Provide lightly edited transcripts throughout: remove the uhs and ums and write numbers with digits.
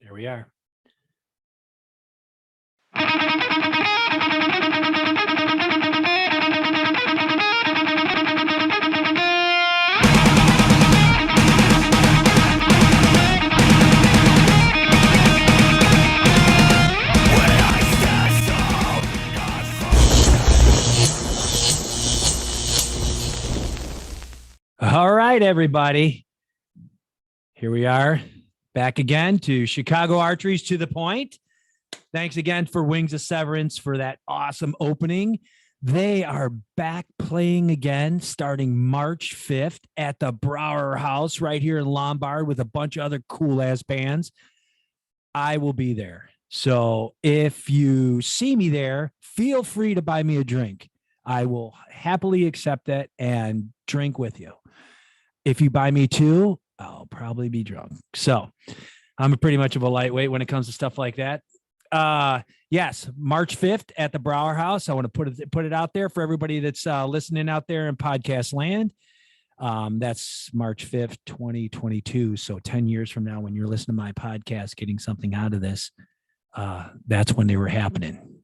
There we are. All right, everybody. Here we are back again to Chicago Archery's To The Point. Thanks again for Wings of Severance for that awesome opening. They are back playing again starting March 5th at the Broadwater House right here in Lombard with a bunch of other cool ass bands. I will be there. So if you see me there, feel free to buy me a drink. I will happily accept that and drink with you. If you buy me two, I'll probably be drunk. So I'm pretty much of a lightweight when it comes to stuff like that. Yes, March 5th at the Broadwater House. I want to put it out there for everybody that's listening out there in podcast land. That's March 5th, 2022. So 10 years from now, when you're listening to my podcast, getting something out of this, that's when they were happening.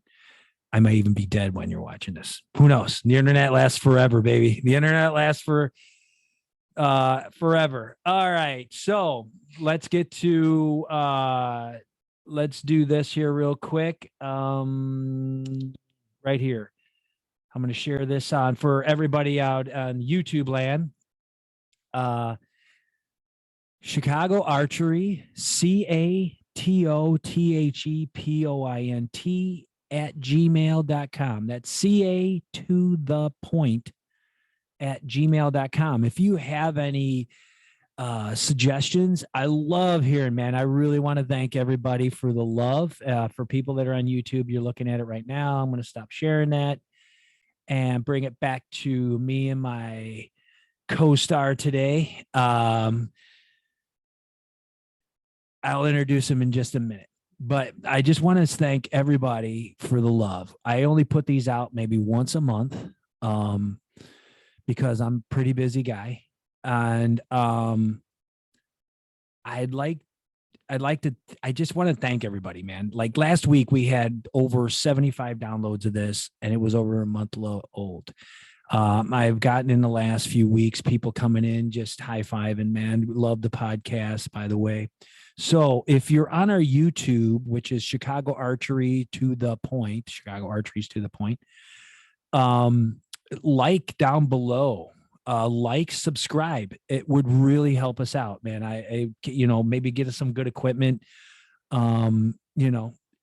I might even be dead when you're watching this. Who knows? The internet lasts forever, baby. The internet lasts for forever. All right. So let's get to, let's do this here real quick. Right here. I'm going to share this on for everybody out on YouTube land. Chicago Archery, CATOTHEPOINT @gmail.com. That's CA to the point @gmail.com. If you have any suggestions, I love hearing, man. I really want to thank everybody for the love. For people that are on YouTube, you're looking at it right now. I'm going to stop sharing that and bring it back to me and my co-star today. I'll introduce him in just a minute, but I just want to thank everybody for the love. I only put these out maybe once a month because I'm a pretty busy guy. And I just want to thank everybody, man. Like last week we had over 75 downloads of this and it was over a month old. I've gotten in the last few weeks, people coming in, just high-fiving, man. Love the podcast, by the way. So if you're on our YouTube, which is Chicago Archery To The Point, Chicago Archery's To The Point, like down below, like, subscribe. It would really help us out, man. I maybe get us some good equipment, and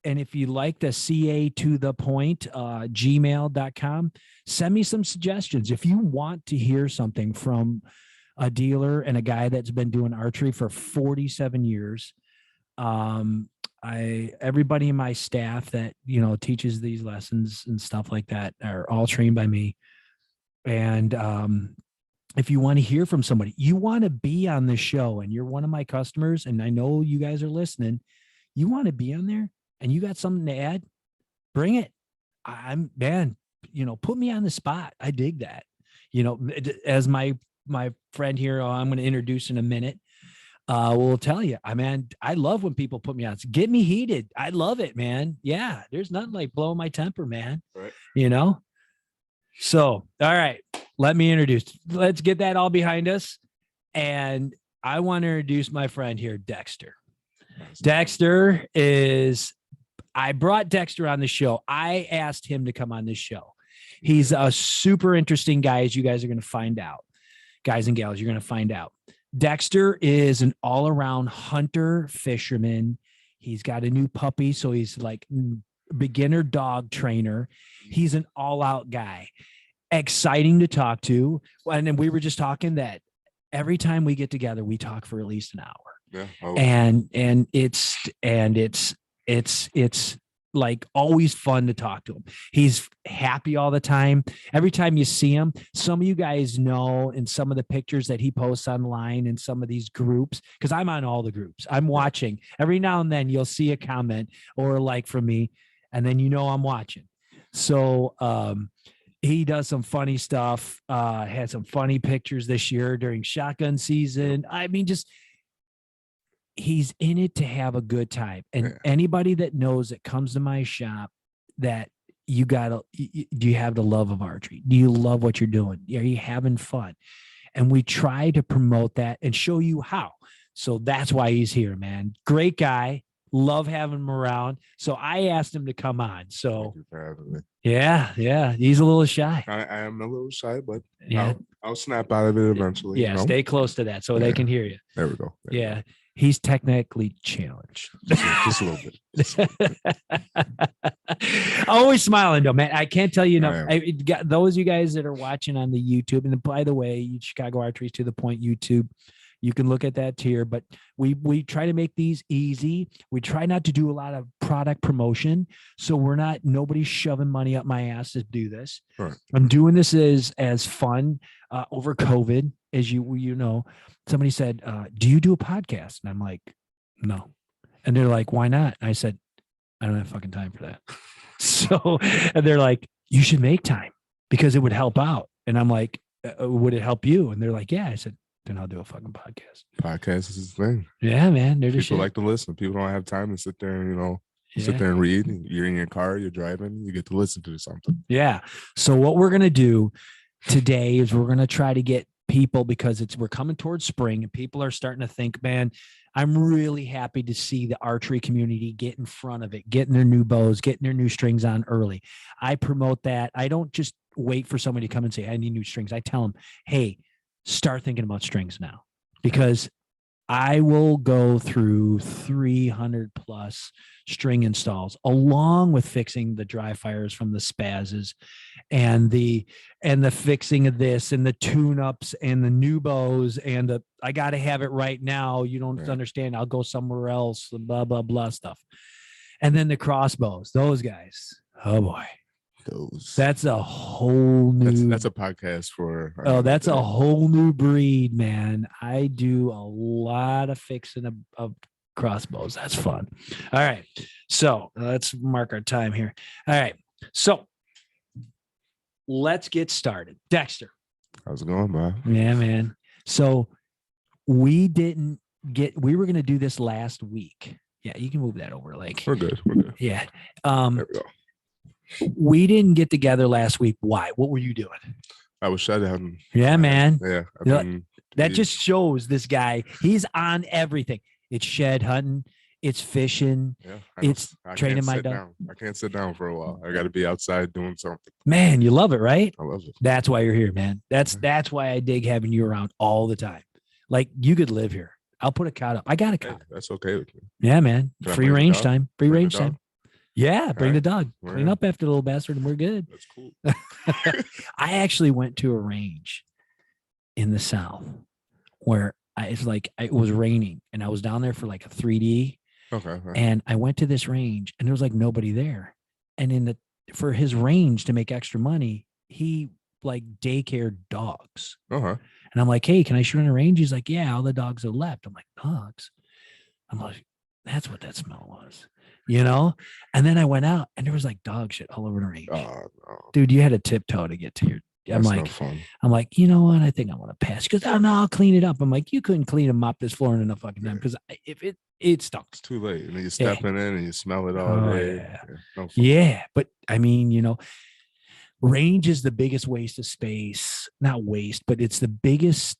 if you like the CA to the point, gmail.com, send me some suggestions. If you want to hear something from a dealer and a guy that's been doing archery for 47 years, everybody in my staff that, teaches these lessons and stuff like that are all trained by me. And, if you want to hear from somebody, you want to be on the show and you're one of my customers, and I know you guys are listening, you want to be on there and you got something to add, bring it. Put me on the spot. I dig that. As my friend here, I'm going to introduce in a minute, will tell you, I love when people put me on. Get me heated. I love it, man. Yeah. There's nothing like blowing my temper, man. Right. So, all right, let me introduce, let's get that all behind us. And I want to introduce my friend here, Dexter. Dexter I brought Dexter on the show. I asked him to come on this show. He's a super interesting guy, as you guys are going to find out. Guys and gals, you're going to find out. Dexter is an all-around hunter, fisherman. He's got a new puppy, so he's like beginner dog trainer. He's an all-out guy. Exciting to talk to. And then we were just talking that every time we get together, we talk for at least an hour. Yeah. And it's like always fun to talk to him. He's happy all the time. Every time you see him, some of you guys know in some of the pictures that he posts online in some of these groups, because I'm on all the groups. I'm watching. Every now and then you'll see a comment or a like from me, and then I'm watching. So he does some funny stuff, had some funny pictures this year during shotgun season. I mean, just he's in it to have a good time. And Yeah. anybody that knows that comes to my shop, that do you have the love of archery? Do you love what you're doing? Are you having fun? And we try to promote that and show you how. So that's why he's here, man. Great guy. Love having him around. So I asked him to come on. So Thank you for having me. yeah. He's a little shy. I am a little shy, but Yeah. I'll snap out of it eventually. Yeah, stay close to that so they can hear you. There we go. Yeah. He's technically challenged. Just a little bit. Always smiling though, man. I can't tell you enough. Those you guys that are watching on the YouTube, and by the way, Chicago Archery to the Point YouTube, you can look at that tier. But we try to make these easy. We try not to do a lot of product promotion, so nobody's shoving money up my ass to do this. Right. I'm doing this as fun over COVID, as you know. Somebody said, do you do a podcast? And I'm like, no. And they're like, why not? And I said, I don't have fucking time for that. So, and they're like, you should make time because it would help out. And I'm like, would it help you? And they're like, yeah. I said, then I'll do a fucking podcast. Podcast is the thing. Yeah, man. People like to listen. People don't have time to sit there and, sit there and read. You're in your car, you're driving, you get to listen to something. Yeah. So what we're going to do today is we're going to try to get people, because we're coming towards spring and people are starting to think, man, I'm really happy to see the archery community get in front of it, getting their new bows, getting their new strings on early. I promote that. I don't just wait for somebody to come and say, I need new strings. I tell them, hey, start thinking about strings now, because I will go through 300 plus string installs along with fixing the dry fires from the spazzes and the fixing of this and the tune-ups and the new bows and I got to have it right now. You don't understand. I'll go somewhere else, blah, blah, blah stuff. And then the crossbows, those guys. Oh boy. That's a whole new. That's a podcast for. That's a whole new breed, man. I do a lot of fixing of crossbows. That's fun. All right, so let's mark our time here. All right, so let's get started. Dexter, how's it going, man? Yeah, man. So we were going to do this last week. Yeah, you can move that over. Like we're good. Yeah. There we go. We didn't get together last week. Why? What were you doing? I was shed hunting. Yeah, man. Yeah. That just shows this guy. He's on everything. It's shed hunting. It's fishing. Yeah, it's training my dog. I can't sit down for a while. I got to be outside doing something. Man, you love it, right? I love it. That's why you're here, man. That's why I dig having you around all the time. Like you could live here. I'll put a cot up. I got a cot. Hey, that's okay with me. Yeah, man. Free range time. Free range time. Yeah, bring the dog. We're Clean up after the little bastard and we're good. That's cool. I actually went to a range in the South where it was raining and I was down there for like a 3D. Okay. Right. And I went to this range and there was like nobody there. And for his range to make extra money, he like daycare dogs. Uh-huh. And I'm like, hey, can I shoot on a range? He's like, yeah, all the dogs are left. I'm like, dogs? I'm like, that's what that smell was. And then I went out and there was like dog shit all over the range. Oh, no. Dude, you had to tiptoe to get to your. That's no fun. I'm like, you know what? I think I want to pass. Because oh no, I'll clean it up. I'm like, you couldn't clean and mop this floor in enough fucking time because if it stunk. It's too late, and then you're stepping in and you smell it all day. Yeah. No Yeah, but I mean, range is the biggest waste of space. Not waste, but it's the biggest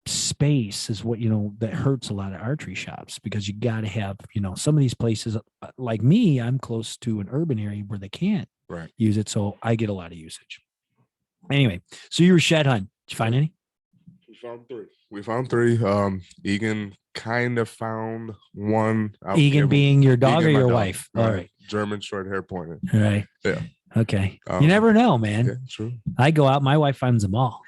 space is what that hurts a lot of archery shops because you got to have some of these places like me. I'm close to an urban area where they can't use it, so I get a lot of usage. Anyway, so you were shed hunting. Did you find any? We found three. Egan kind of found one. Egan being your dog or your wife? All right. German short hair pointer. Right. Yeah. Okay. You never know, man. Yeah, true. I go out. My wife finds them all.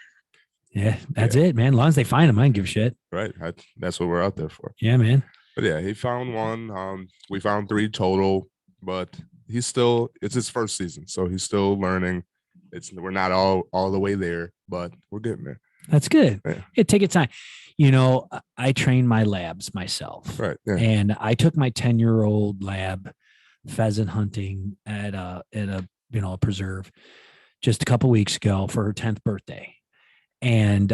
Yeah, that's it, man. As long as they find them, I don't give a shit. Right. That's what we're out there for. Yeah, man. But yeah, he found one. We found three total, but it's his first season, so he's still learning. We're not all the way there, but we're getting there. That's good. Yeah. Take your time. I train my labs myself. Right. Yeah. And I took my 10-year-old lab pheasant hunting at a preserve just a couple weeks ago for her 10th birthday. And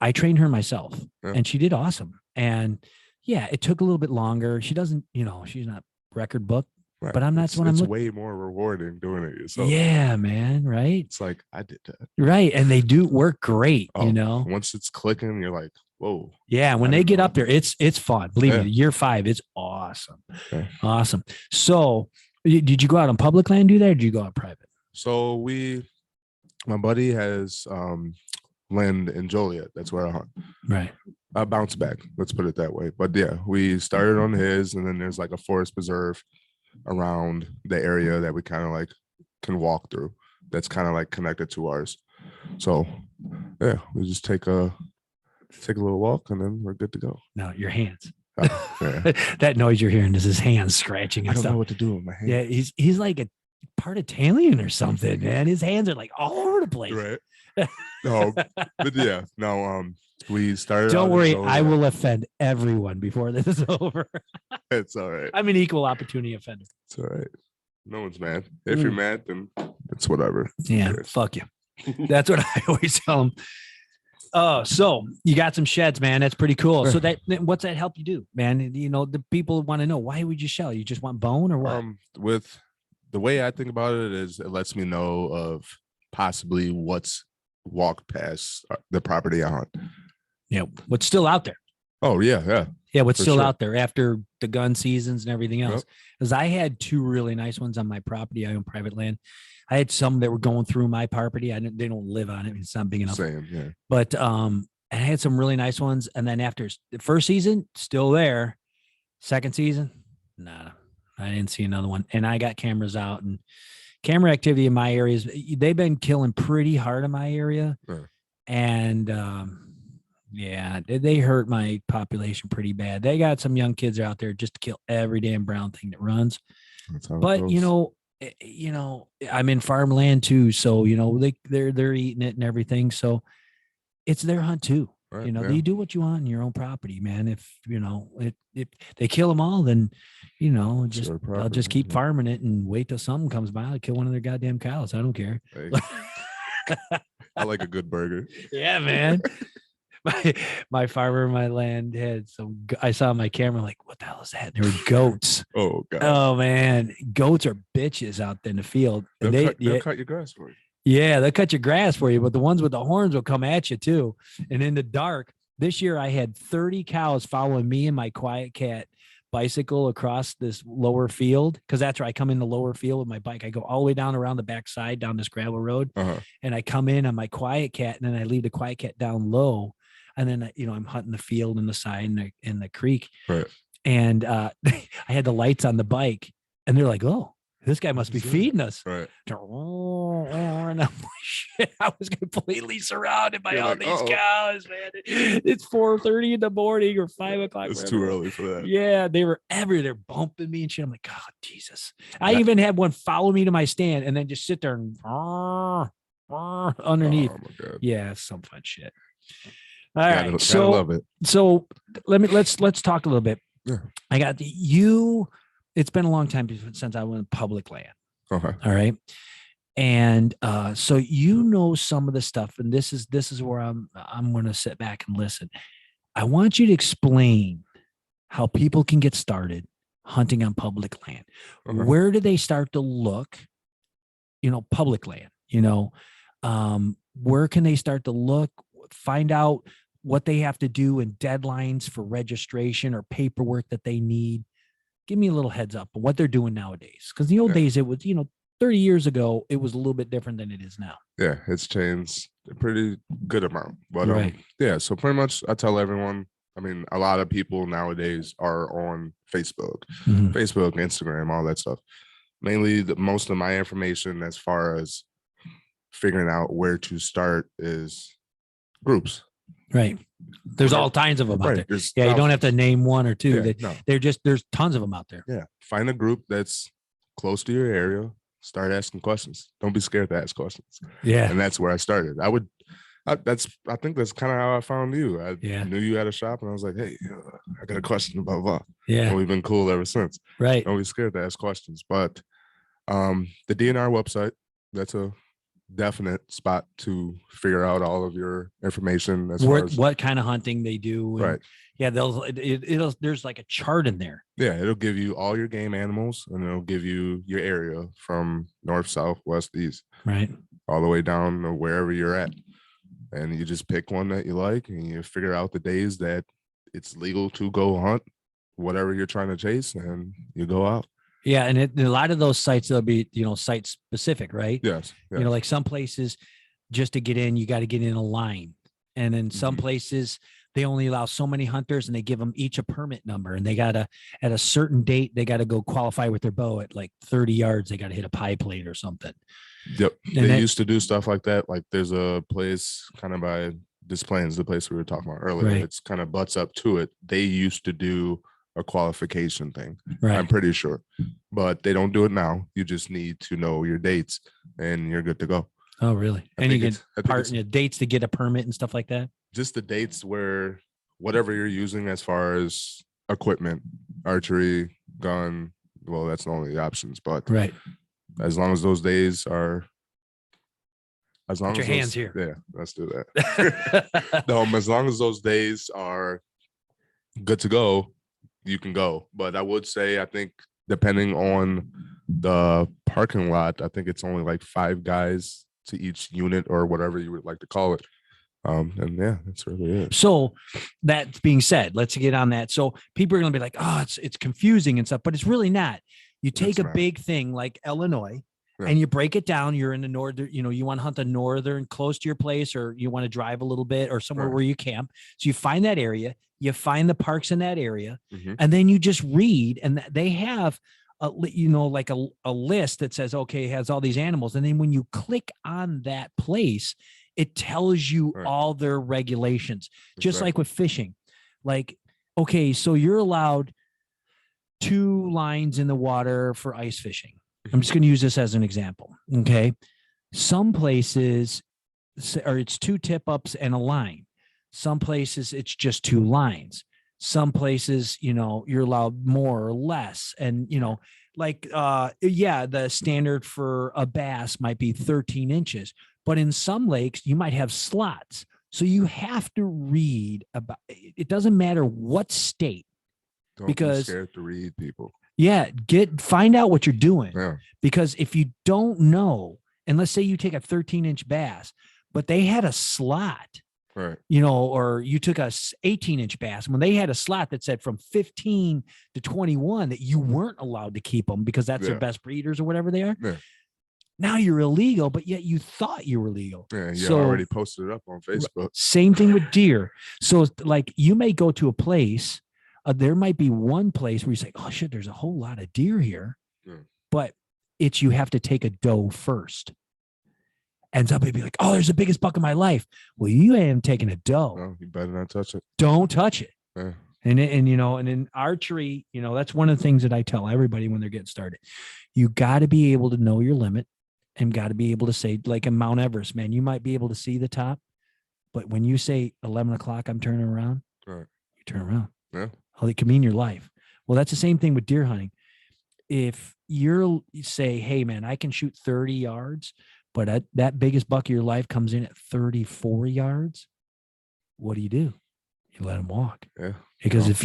I trained her myself and she did awesome. And Yeah, it took a little bit longer. She doesn't, she's not record book, Right. but that's what I'm It's looking. way more rewarding doing it yourself. Yeah, man. Right. It's like I did that. Right. And they do work great, Once it's clicking, you're like, whoa. Yeah, when they get up there, it's fun. Believe me, year 5, it's awesome. Okay. Awesome. So did you go out on public land do that, or did you go out private? So my buddy has land in Joliet. That's where I hunt. Right. I bounce back. Let's put it that way. But yeah, we started on his, and then there's like a forest preserve around the area that we kind of like can walk through. That's kind of like connected to ours. So yeah, we just take a little walk, and then we're good to go. No, your hands. Oh, yeah. That noise you're hearing is his hands scratching. I don't know what to do with my hands. Yeah, he's like a part Italian or something, man. His hands are like all over the place. Right. No, but yeah, no. We started. Don't worry, I will offend everyone before this is over. It's all right. I'm an equal opportunity offender. It's all right. No one's mad. If you're mad, then it's whatever. Yeah, fuck you. That's what I always tell them. Oh, so you got some sheds, man. That's pretty cool. So what's that help you do, man? The people want to know, why would you shell? You just want bone or what? With the way I think about it is, it lets me know of possibly what's walked past the property I hunt. Yeah, what's still out there? Oh yeah. Yeah, what's still out there after the gun seasons and everything else? Yep. Because I had 2 really nice ones on my property. I own private land. I had some that were going through my property. They don't live on it. It's not big enough. Same, yeah. But I had some really nice ones. And then after the first season, still there. Second season, nah, I didn't see another one. And I got cameras out, and camera activity in my areas, they've been killing pretty hard in my area. Sure. And yeah, they hurt my population pretty bad. They got some young kids out there just to kill every damn brown thing that runs. But I'm in farmland too, so they're eating it and everything. So it's their hunt too. Right, you do what you want in your own property, man. If if they kill them all, then I'll just keep farming it and wait till something comes by. I'll kill one of their goddamn cows. I don't care. Hey. I like a good burger. Yeah, man. My farmer in my land had some. I saw my camera, like, what the hell is that? There were goats. Oh god. Oh man, goats are bitches out there in the field. And they'll cut your grass for you. Yeah, they'll cut your grass for you, but the ones with the horns will come at you too. And in the dark, this year I had 30 cows following me and my quiet cat bicycle across this lower field, because that's where I come in the lower field with my bike. I go all the way down around the backside down this gravel road, and I come in on my quiet cat, and then I leave the quiet cat down low. And then, I'm hunting the field and the side and in the creek. Right. And I had the lights on the bike, and they're like, oh, this guy must be feeding us. Right. And I'm like, shit, I was completely surrounded by all these cows, man. It's 4:30 in the morning or 5 o'clock. It's too early for that. Yeah, they were everywhere. They're bumping me and shit. I'm like, God, Jesus. I even had one follow me to my stand and then just sit there and underneath. Oh, my God. Yeah, some fun shit. All right, so love it. So let's talk a little bit. Yeah. I got you. It's been a long time since I went public land. Okay. All right, and so some of the stuff, and this is where I'm going to sit back and listen. I want you to explain how people can get started hunting on public land. Okay. Where do they start to look? Public land. Where can they start to look? Find out what they have to do and deadlines for registration or paperwork that they need. Give me a little heads up on what they're doing nowadays. Because the old days, it was, 30 years ago, it was a little bit different than it is now. Yeah, it's changed a pretty good amount. But right. Yeah, so pretty much I tell everyone, a lot of people nowadays are on Facebook, Facebook, Instagram, all that stuff. Mainly most of my information as far as figuring out where to start is groups. Right. There's all kinds of them out there. Yeah, you don't have to name one or two. There's tons of them out there. Yeah. Find a group that's close to your area. Start asking questions. Don't be scared to ask questions. Yeah. And that's where I started. I think that's kind of how I found you. I knew you had a shop, and I was like, hey, I got a question about blah. Yeah. And we've been cool ever since. Right. Don't be scared to ask questions. But the DNR website, that's a definite spot to figure out all of your information as far as what kind of hunting they do. And right. yeah, it'll there's like a chart in there. Yeah, it'll give you all your game animals, and it'll give you your area from north, south, west, east, Right. all the way down to wherever you're at. And you just pick one that you like, and you figure out the days that it's legal to go hunt whatever you're trying to chase, and you go out. Yeah, and a lot of those sites, they'll be, site specific, right? Yes. Like some places, just to get in, you got to get in a line. And in some places, they only allow so many hunters, and they give them each a permit number. And they got to, at a certain date, they got to go qualify with their bow at like 30 yards. They got to hit a pie plate or something. Yep. And they used to do stuff like that. Like there's a place kind of by Des Plaines, the place we were talking about earlier. Right. It's kind of butts up to it. They used to do a qualification thing. Right. I'm pretty sure, but they don't do it now. You just need to know your dates and you're good to go. Oh, really? And you get dates to get a permit and stuff like that? Just the dates where whatever you're using as far as equipment, archery, gun, well, that's the only options, but right. As long as those days are, as long Put as your hands here. Yeah, let's do that. As long as those days are good to go, you can go. But I would say, I think depending on the parking lot, I think it's only like 5 guys to each unit or whatever you would like to call it. And yeah, that's really it. So that being said, let's get on that. So people are going to be like, oh, it's confusing and stuff, but it's really not. You take a big thing like Illinois and you break it down. You're in the northern, you want to hunt the northern close to your place, or you want to drive a little bit or somewhere where you camp. So you find that area, you find the parks in that area, and then you just read, and they have like a list that says, okay, it has all these animals. And then when you click on that place, it tells you all their regulations, just like with fishing. Like, okay, so you're allowed 2 lines in the water for ice fishing. I'm just going to use this as an example. Okay. Some places, or it's 2 tip ups and a line. Some places it's just 2 lines. Some places, you're allowed more or less. And, the standard for a bass might be 13 inches, but in some lakes you might have slots. So you have to read about, it doesn't matter what state. Don't be scared to read, people. Yeah, find out what you're doing. Yeah. Because if you don't know, and let's say you take a 13-inch bass, but they had a slot, right? Or you took a 18-inch bass, when they had a slot that said from 15 to 21 that you weren't allowed to keep them because that's their best breeders or whatever they are. Yeah. Now you're illegal, but yet you thought you were legal. Yeah, you already posted it up on Facebook. Same thing with deer. So like you may go to a place. There might be one place where you say, oh shit, there's a whole lot of deer here, but you have to take a doe first. And somebody be like, oh, there's the biggest buck of my life. Well, you ain't taking a doe. No, you better not touch it. Don't touch it. Yeah. And in archery, that's one of the things that I tell everybody when they're getting started. You got to be able to know your limit and got to be able to say, like in Mount Everest, man, you might be able to see the top, but when you say 11 o'clock, I'm turning around, you turn around. Yeah. It could mean your life. Well, that's the same thing with deer hunting. If you say, hey man, I can shoot 30 yards, but that biggest buck of your life comes in at 34 yards, what do? You let him walk. Yeah. Because if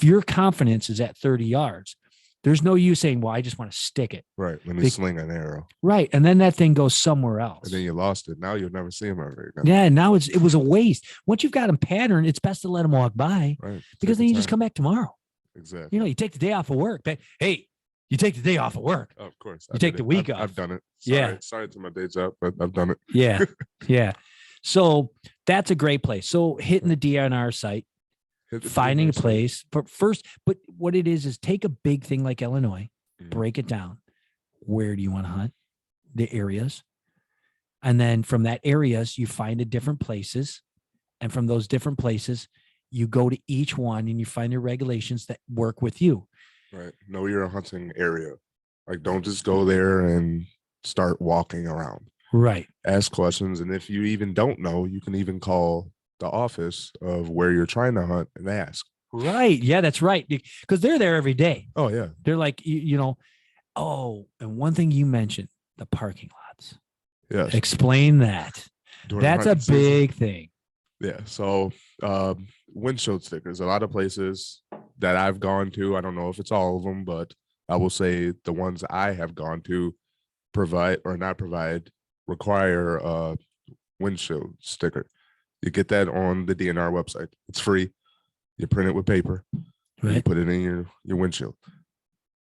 your confidence is at 30 yards, there's no use saying, well, I just want to stick it. Right. Let me sling an arrow. Right. And then that thing goes somewhere else. And then you lost it. Now you'll never see him ever again. Yeah. Now it was a waste. Once you've got him patterned, it's best to let him walk by. Right. Because then you just come back tomorrow. Exactly. You take the day off of work. But hey, you take the day off of work. Oh, of course. You take the week off. I've done it. Sorry to my day job, but I've done it. Yeah. Yeah. So that's a great place. So hitting the DNR site, finding a place first, but what it is take a big thing like Illinois, break it down. Where do you want to hunt? The areas. And then from that areas, you find the different places. And from those different places, you go to each one and you find the regulations that work with you. Right. Know your hunting area. Like, don't just go there and start walking around. Right. Ask questions. And if you even don't know, you can even call the office of where you're trying to hunt and ask. Right. Yeah, that's right. Because they're there every day. Oh, yeah. They're like, and one thing you mentioned, the parking lots. Yes. Explain that. During That's a hunting season. big thing. Yeah. So windshield stickers, a lot of places that I've gone to, I don't know if it's all of them, but I will say the ones I have gone to provide or not provide require a windshield sticker. You get that on the DNR website. It's free. You print it with paper. And you put it in your windshield.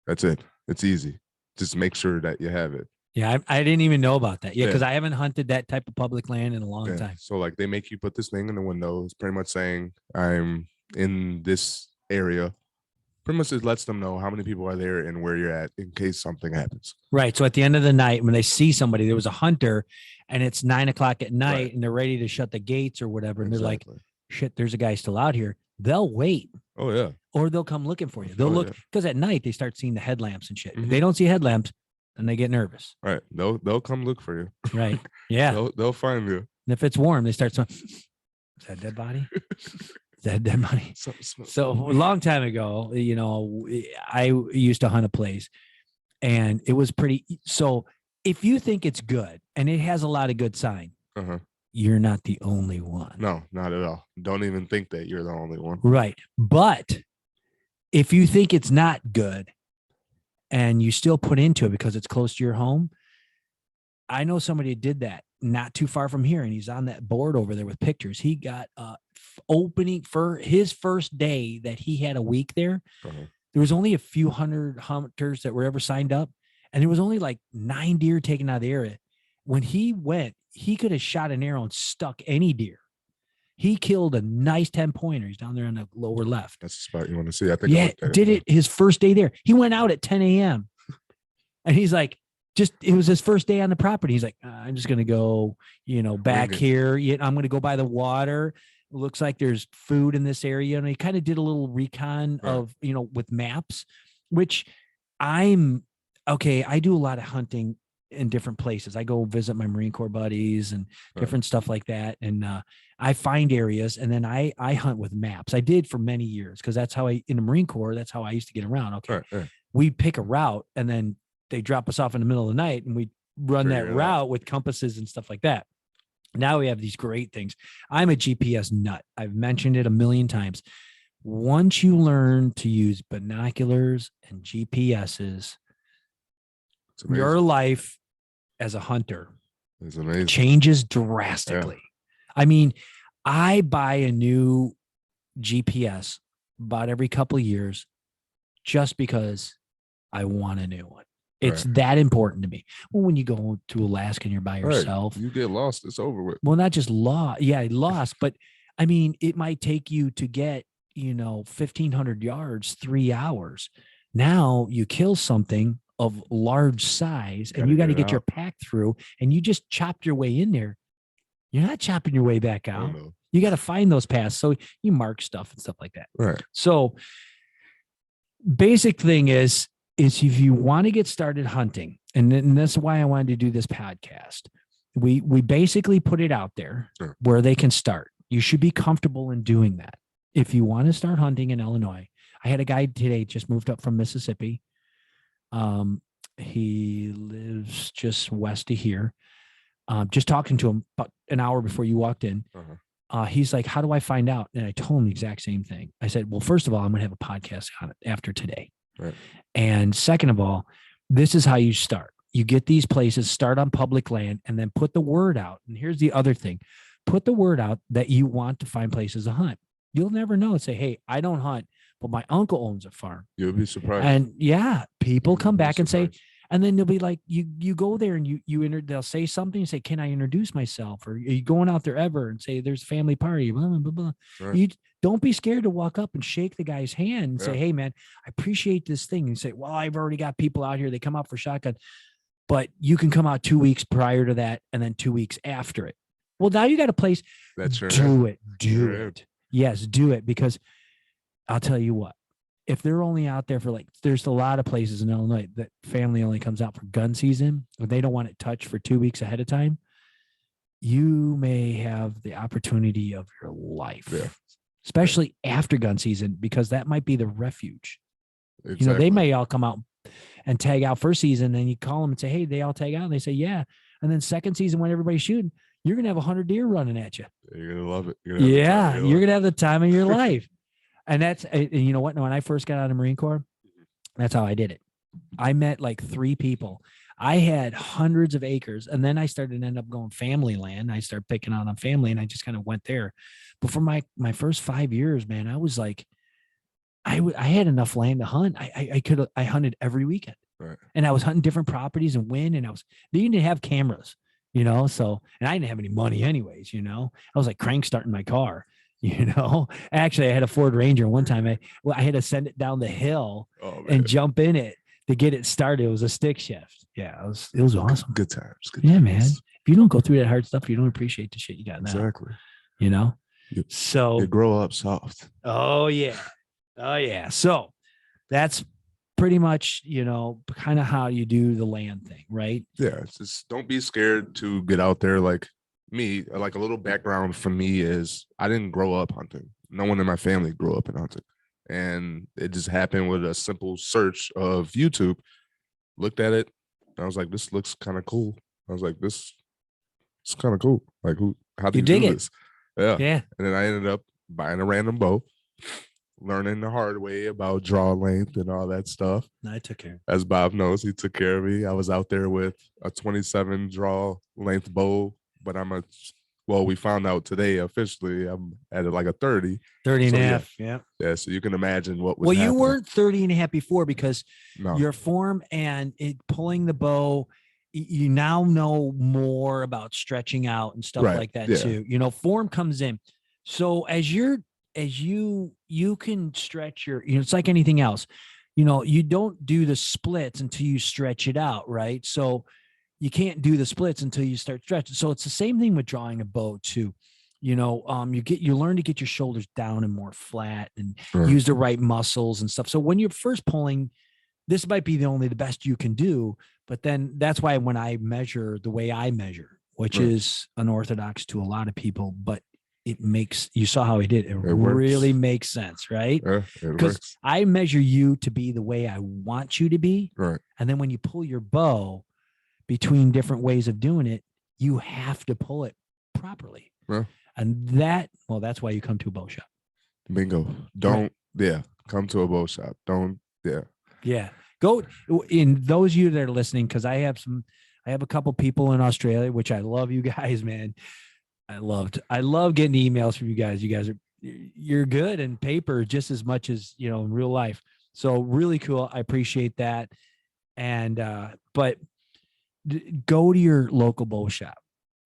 That's it. It's easy. Just make sure that you have it. Yeah, I didn't even know about that. Yeah, because I haven't hunted that type of public land in a long time. So like they make you put this thing in the window. It's pretty much saying I'm in this area. Pretty much it lets them know how many people are there and where you're at in case something happens. Right. So at the end of the night, when they see somebody, there was a hunter and it's 9 o'clock at night and they're ready to shut the gates or whatever. And they're like, shit, there's a guy still out here. They'll wait. Oh, yeah. Or they'll come looking for you. They'll look because at night they start seeing the headlamps and shit. If they don't see headlamps, then they get nervous. Right. They'll come look for you. Right. Yeah. They'll find you. And if it's warm, they start saying, is that a dead body? Is that a dead body? So a long time ago, you know, I used to hunt a place and it was pretty. So if you think it's good and it has a lot of good sign, you're not the only one. No, not at all. Don't even think that you're the only one. Right. But if you think it's not good and you still put into it because it's close to your home, I know somebody did that not too far from here, and he's on that board over there with pictures. He got opening for his first day that he had a week there. There was only a few hundred hunters that were ever signed up, and there was only like 9 deer taken out of the area. When he went, he could have shot an arrow and stuck any deer. He killed a nice 10-pointer. He's down there on the lower left. That's the spot you want to see. I think. Did it his first day there. He went out at 10 a.m. and he's like, it was his first day on the property. He's like, I'm just going to go, back here. I'm going to go by the water. It looks like there's food in this area. And he kind of did a little recon of, with maps, which I do a lot of hunting in different places. I go visit my Marine Corps buddies and different stuff like that. And I find areas and then I hunt with maps. I did for many years because that's how in the Marine Corps, that's how I used to get around. Okay. We pick a route and then they drop us off in the middle of the night and we run that route with compasses and stuff like that. Now we have these great things. I'm a GPS nut. I've mentioned it a million times. Once you learn to use binoculars and GPSs, your life as a hunter changes drastically. Yeah. I mean, I buy a new GPS about every couple of years just because I want a new one. It's that important to me. Well, when you go to Alaska and you're by yourself, you get lost. It's over with. Well, not just lost. Yeah, lost. But I mean, it might take you to get, 1,500 yards, 3 hours. Now you kill something of large size and you got to get your pack through and you just chopped your way in there. You're not chopping your way back out. No. You got to find those paths. So you mark stuff and stuff like that. Right. So basic thing is if you want to get started hunting, and that's why I wanted to do this podcast, we basically put it out there where they can start. You should be comfortable in doing that. If you want to start hunting in Illinois, I had a guy today just moved up from Mississippi. He lives just west of here. Just talking to him about an hour before you walked in. He's like, how do I find out? And I told him the exact same thing. I said, well, first of all, I'm going to have a podcast on it after today. Right. And second of all, this is how you start. You get these places, start on public land, and then put the word out. And here's the other thing. Put the word out that you want to find places to hunt. You'll never know. Say, hey, I don't hunt, but my uncle owns a farm. You'll be surprised. And people come back and say, and then they'll be like, you go there and they'll say something and say, can I introduce myself? Or are you going out there ever and say, there's a family party, blah, blah, blah, blah. Right. You don't be scared to walk up and shake the guy's hand and say, hey man, I appreciate this thing. And say, well, I've already got people out here. They come out for shotgun, but you can come out 2 weeks prior to that. And then 2 weeks after it. Well, now you got a place. That's right. Do it. Yes, do it. Because I'll tell you what, if they're only out there for there's a lot of places in Illinois that family only comes out for gun season, or they don't want it touched for 2 weeks ahead of time. You may have the opportunity of your life, especially after gun season, because that might be the refuge. Exactly. They may all come out and tag out first season, and you call them and say, hey, they all tag out. And they say, yeah. And then second season, when everybody's shooting, you're going to have 100 deer running at you. You're going to love it. You're You're going to have the time of your life. And and you know what? When I first got out of the Marine Corps, that's how I did it. I met like 3 people. I had hundreds of acres, and then I started to end up going family land. I started picking out on family, and I just kind of went there. But for my first 5 years, man, I was like, I had enough land to hunt. I hunted every weekend, right. And I was hunting different properties and win. And they didn't have cameras, you know. So, and I didn't have any money, anyways. You know, I was like crank starting my car. You know, actually, I had a Ford Ranger. One time, I had to send it down the hill and jump in it to get it started. It was a stick shift. Yeah, it was awesome. Good times. Good times. Man. If you don't go through that hard stuff, you don't appreciate the shit you got now. Exactly. You know, you grow up soft. Oh yeah. So that's pretty much, you know, kind of how you do the land thing, right? Yeah. Just don't be scared to get out there. Like me, like a little background for me is I didn't grow up hunting. No one in my family grew up in hunting. And it just happened with a simple search of YouTube. Looked at it. I was like, this looks kind of cool. I was like, this is kind of cool. Like, how do you do this? Yeah. And then I ended up buying a random bow, learning the hard way about draw length and all that stuff. I took care. As Bob knows, he took care of me. I was out there with a 27 draw length bow, but we found out today officially I'm at like a 30 and a half. Yeah. So you can imagine what was happening. You weren't 30 and a half before because your form and pulling the bow, you now know more about stretching out and stuff like that too. You know, form comes in. So as you can stretch your, you know, it's like anything else, you know, you don't do the splits until you stretch it out. Right. So you can't do the splits until you start stretching. So it's the same thing with drawing a bow too. You know, you learn to get your shoulders down and more flat and use the right muscles and stuff. So when you're first pulling, this might be the best you can do. But then that's why when I measure the way I measure, which is unorthodox to a lot of people, but you saw how he did. It really makes sense, right? Because I measure you to be the way I want you to be. Right. And then when you pull your bow, between different ways of doing it, you have to pull it properly. Yeah. And that's why you come to a bow shop. Bingo. Come to a bow shop. Go in those of you that are listening, because I have a couple people in Australia, which I love you guys, man. I love getting emails from you guys. You guys you're good in paper just as much as, you know, in real life. So really cool. I appreciate that. And, but go to your local bow shop.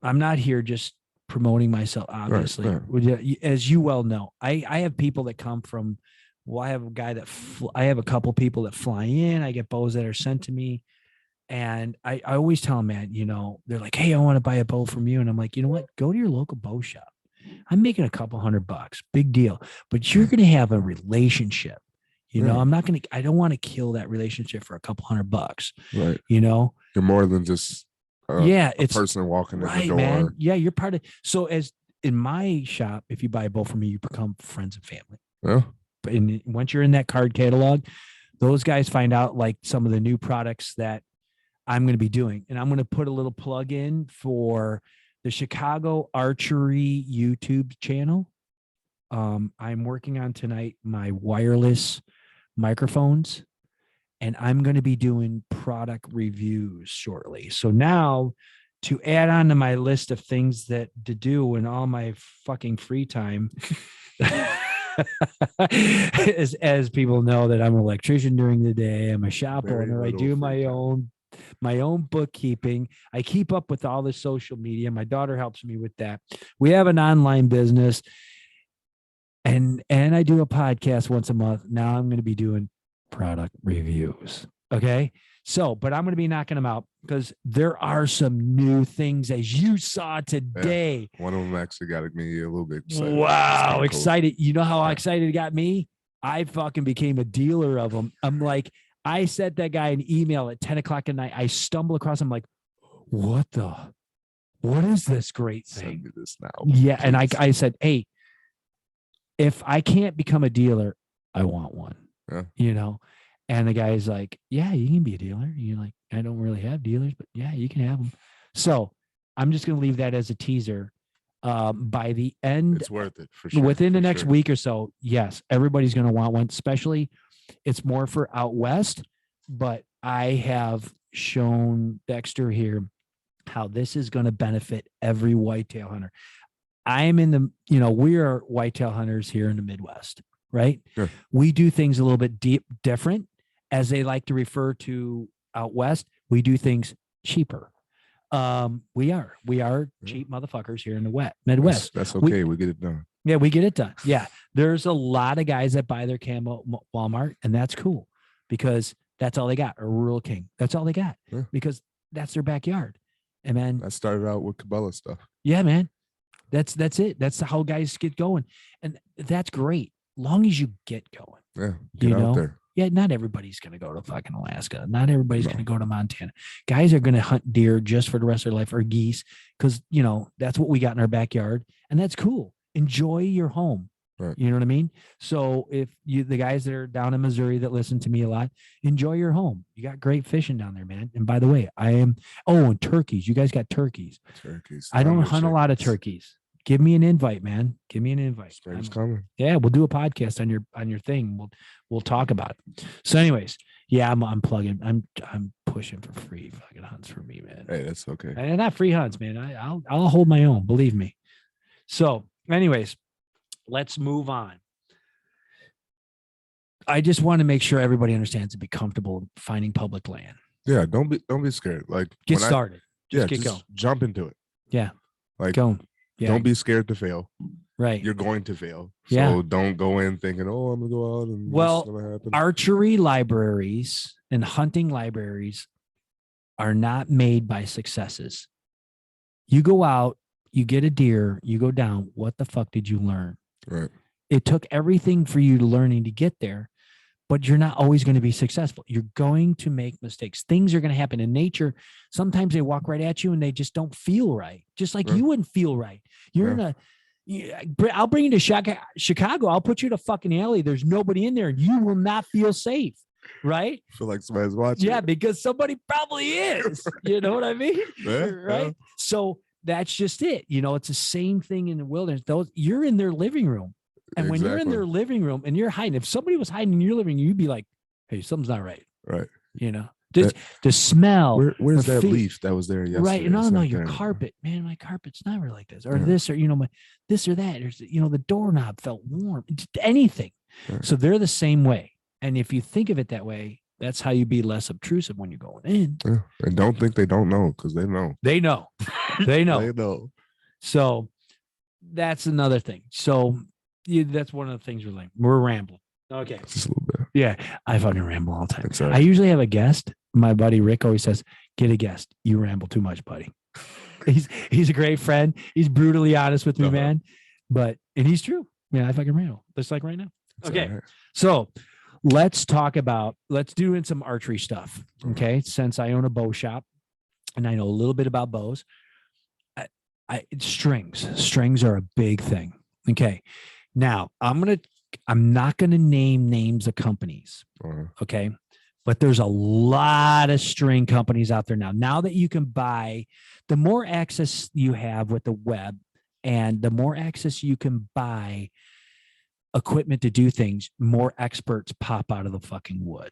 I'm not here just promoting myself, obviously. Right. As you well know, I have people that come from, I have a couple people that fly in. I get bows that are sent to me. And I always tell them, man, you know, they're like, hey, I want to buy a bow from you. And I'm like, you know what? Go to your local bow shop. I'm making a couple $100, big deal. But you're going to have a relationship. You know, I don't want to kill that relationship for a couple $100. Right. You know, you're more than just a person walking in the door. Man. Yeah, you're part of. So as in my shop, if you buy a bow from me, you become friends and family. Yeah. And once you're in that card catalog, those guys find out like some of the new products that I'm going to be doing. And I'm going to put a little plug in for the Chicago Archery YouTube channel. I'm working on tonight my wireless microphones, and I'm going to be doing product reviews shortly. So now, to add on to my list of things to do in all my fucking free time, as people know that I'm an electrician during the day, I'm a shop owner, I do my own bookkeeping. I keep up with all the social media. My daughter helps me with that. We have an online business. And I do a podcast once a month. Now I'm going to be doing product reviews. Okay. So, but I'm going to be knocking them out because there are some new things, as you saw today. Yeah. One of them actually got me a little bit excited. Wow. Excited. Cool. You know how excited it got me? I fucking became a dealer of them. I'm like, I sent that guy an email at 10 o'clock at night. I stumble across him like, what is this great thing? Send me this now. Yeah. Please. And I said, hey, if I can't become a dealer, I want one, you know? And the guy's like, yeah, you can be a dealer. You're like, I don't really have dealers, but yeah, you can have them. So I'm just going to leave that as a teaser. By the end, It's worth it for sure. within the for next sure. week or so, yes, everybody's going to want one, especially it's more for out west, but I have shown Dexter here how this is going to benefit every whitetail hunter. I'm in the, we are whitetail hunters here in the Midwest, right? Sure. We do things a little bit different, as they like to refer to out west. We do things cheaper. We are cheap motherfuckers here in the Midwest. That's okay. We get it done. Yeah, we get it done. Yeah. There's a lot of guys that buy their camo Walmart, and that's cool because that's all they got, or Rural King. That's all they got because that's their backyard. And man, that started out with Cabela stuff. Yeah, man. That's it. That's how guys get going. And that's great. Long as you get going. Yeah. Get out there. Yeah, not everybody's going to go to fucking Alaska. Not everybody's going to go to Montana. Guys are going to hunt deer just for the rest of their life, or geese, because, that's what we got in our backyard. And that's cool. Enjoy your home. Right. You know what I mean? So if the guys that are down in Missouri that listen to me a lot, enjoy your home. You got great fishing down there, man. And by the way, and turkeys. You guys got turkeys. I don't hunt a lot of turkeys. Give me an invite, man. Give me an invite. Spring's coming. Yeah, we'll do a podcast on your thing. We'll talk about it. So, anyways, yeah, I'm plugging. I'm pushing for free fucking hunts for me, man. Hey, that's okay. And not free hunts, man. I'll hold my own. Believe me. So, anyways, let's move on. I just want to make sure everybody understands to be comfortable finding public land. Yeah, don't be scared. Like get started. Just get going. Jump into it. Yeah. Like go. Yeah. Don't be scared to fail. Right. You're going to fail. So don't go in thinking, oh, I'm gonna go out and this is gonna happen. Archery libraries and hunting libraries are not made by successes. You go out, you get a deer, you go down. What the fuck did you learn? Right. It took everything for you to learning to get there, but you're not always going to be successful. You're going to make mistakes. Things are going to happen in nature. Sometimes they walk right at you and they just don't feel right. Just like you wouldn't feel right. You're I'll bring you to Chicago. I'll put you in a fucking alley. There's nobody in there and you will not feel safe. Right. I feel like somebody's watching. Yeah. Because somebody probably is, you know what I mean? Right. Yeah. So that's just it. It's the same thing in the wilderness. You're in their living room. And when you're in their living room and you're hiding, if somebody was hiding in your living room, you'd be like, hey, something's not right. Right. The smell. Where's that leaf that was there yesterday? Right. No, your carpet, man, my carpet's never like this, or this, or, my this or that. There's, the doorknob felt warm, just anything. Right. So they're the same way. And if you think of it that way, that's how you be less obtrusive when you're going in. Yeah. And don't think they don't know, because they know. They know. They know. They know. So that's another thing. So that's one of the things we're rambling. Okay. Just a little bit. Yeah. I fucking ramble all the time. Right. I usually have a guest. My buddy Rick always says, get a guest. You ramble too much, buddy. He's a great friend. He's brutally honest with me, man. And he's true. Yeah, I fucking ramble. Just like right now. Okay. Right. So let's do in some archery stuff. Okay. Since I own a bow shop and I know a little bit about bows, strings are a big thing. Okay. Now I'm not going to name names of companies. Okay. But there's a lot of string companies out there now that you can buy, the more access you have with the web and the more access you can buy equipment to do things, more experts pop out of the fucking wood,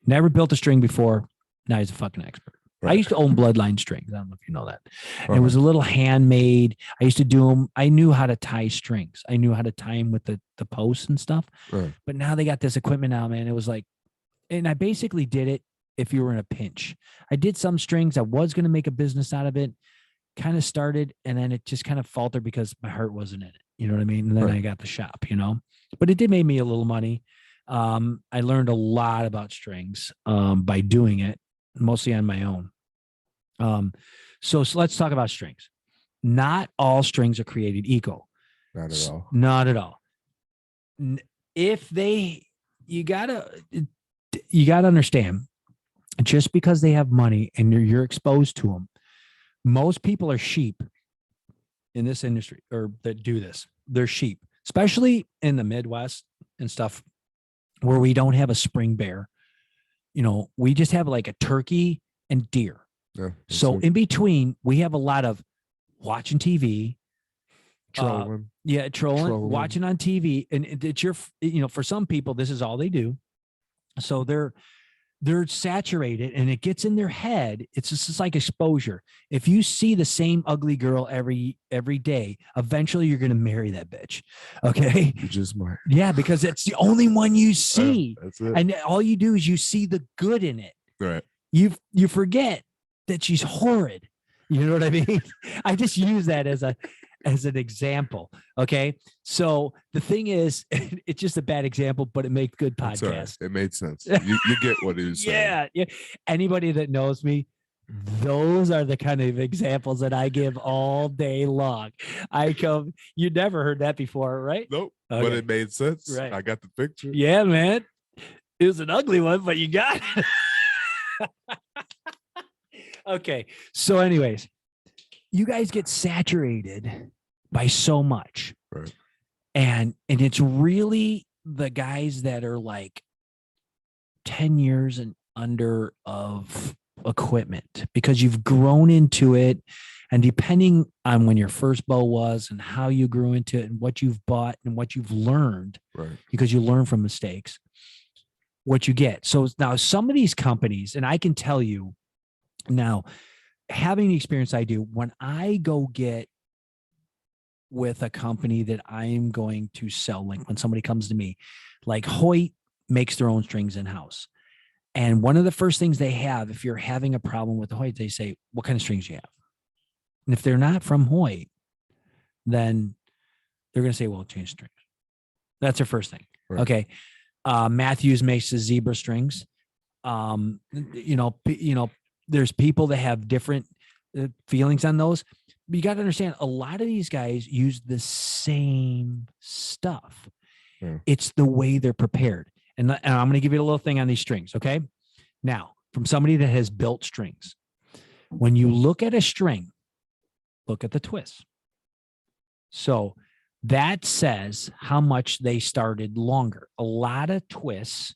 never built a string before. Now he's a fucking expert. Right. I used to own Bloodline strings. I don't know if you know that. It was a little handmade. I used to do them. I knew how to tie strings. I knew how to tie them with the posts and stuff. Right. But now they got this equipment now, man. It was like, and I basically did it if you were in a pinch. I did some strings. I was going to make a business out of it, kind of started, and then it just kind of faltered because my heart wasn't in it. You know what I mean? And then I got the shop, but it did make me a little money. I learned a lot about strings by doing it, mostly on my own. So let's talk about strings. Not all strings are created equal. Not at all. Not at all. You gotta understand, just because they have money and you're exposed to them, most people are sheep in this industry, or that do this. They're sheep, especially in the Midwest and stuff where we don't have a spring bear. We just have like a turkey and deer. Yeah. So in between, we have a lot of watching TV, trolling. trolling, watching on TV, and it's for some people, this is all they do. So they're saturated, and it gets in their head. It's just like exposure. If you see the same ugly girl every day, eventually you're going to marry that bitch. Okay. You just might. Yeah, because it's the only one you see. That's it. And all you do is you see the good in it. Right. You forget that she's horrid. You know what I mean? I just use that as an example. Okay. So the thing is, it's just a bad example, but it makes good podcasts. It made sense. You get what he was saying. Yeah. Anybody that knows me, those are the kind of examples that I give all day long. You never heard that before, right? Nope. Okay. But it made sense. Right. I got the picture. Yeah, man. It was an ugly one, but you got it. Okay. So anyways, you guys get saturated by so much. Right. And it's really the guys that are like 10 years and under of equipment, because you've grown into it. And depending on when your first bow was and how you grew into it and what you've bought and what you've learned, right, because you learn from mistakes, what you get. So now some of these companies, and I can tell you now, having the experience I do, when I go get with a company that I'm going to sell, like when somebody comes to me, like Hoyt makes their own strings in-house. And one of the first things they have, if you're having a problem with the Hoyt, they say, what kind of strings do you have? And if they're not from Hoyt, then they're going to say, well, change strings. That's their first thing. Right. Okay. Matthews makes the zebra strings. There's people that have different feelings on those. But you got to understand, a lot of these guys use the same stuff. Yeah. It's the way they're prepared. And I'm going to give you a little thing on these strings. Okay. Now, from somebody that has built strings, when you look at a string, look at the twist. So that says how much they started longer. A lot of twists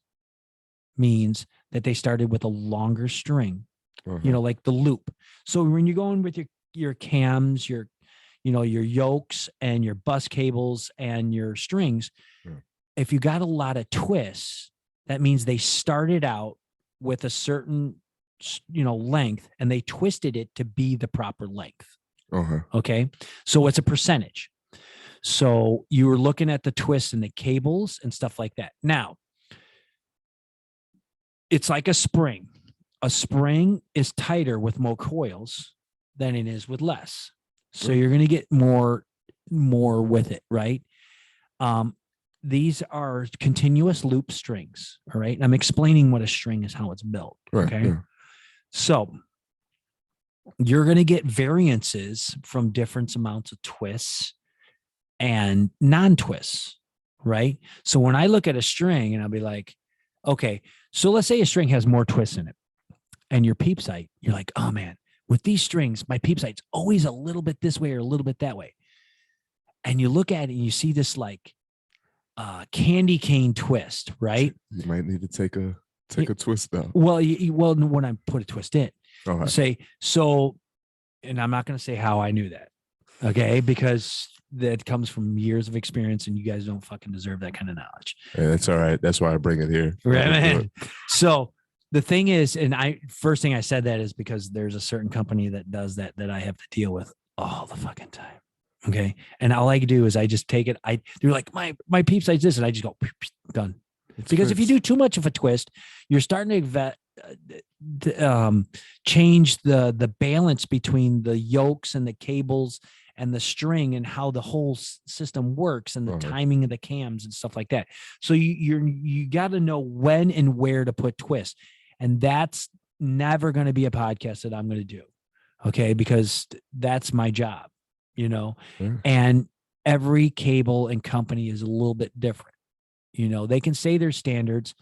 means that they started with a longer string, like the loop. So when you're going with your cams, your yokes and your bus cables and your strings, if you got a lot of twists, that means they started out with a certain, length, and they twisted it to be the proper length. Okay. So it's a percentage. So you were looking at the twists and the cables and stuff like that. Now, it's like a spring. A spring is tighter with more coils than it is with less. So you're going to get more with it, right? These are continuous loop strings. All right. And I'm explaining what a string is, how it's built. Okay. Yeah. So you're going to get variances from different amounts of twists and non-twists, right? So when I look at a string and I'll be like, okay, so let's say a string has more twists in it and your peep sight, you're like, oh man, with these strings, my peep sight's always a little bit this way or a little bit that way. And you look at it and you see this like candy cane twist, right? You might need to take a twist though. Well, when I put a twist in, say, so, and I'm not going to say how I knew that. Okay. Because that comes from years of experience and you guys don't fucking deserve that kind of knowledge. Yeah, that's all right. That's why I bring it here. Right, man. So the thing is, and first thing I said that is because there's a certain company that does that I have to deal with all the fucking time. Okay. And all I do is I just take it. They're like, my peep sight's this. And I just go, done. Because if you do too much of a twist, you're starting to change the balance between the yokes and the cables and the string and how the whole system works and the timing of the cams and stuff like that. So you got to know when and where to put twists. And that's never going to be a podcast that I'm going to do. Okay. Because that's my job, and every cable and company is a little bit different. They can say their standards,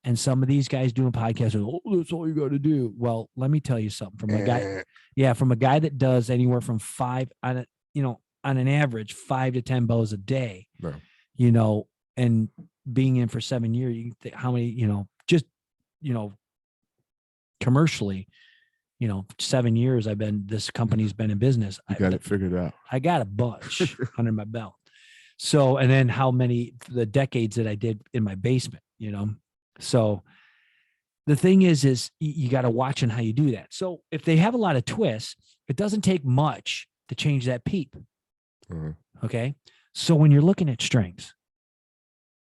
and some of these guys doing podcasts are, oh, that's all you got to do. Well, let me tell you something from a guy that does anywhere from on an average 5 to 10 bows a day, and being in for 7 years, you think how many, commercially, 7 years this company's been in business. You got it figured out. I got a bunch under my belt. So, and then the decades that I did in my basement, so the thing is you got to watch on how you do that. So if they have a lot of twists, it doesn't take much to change that peep. Okay. So when you're looking at strings,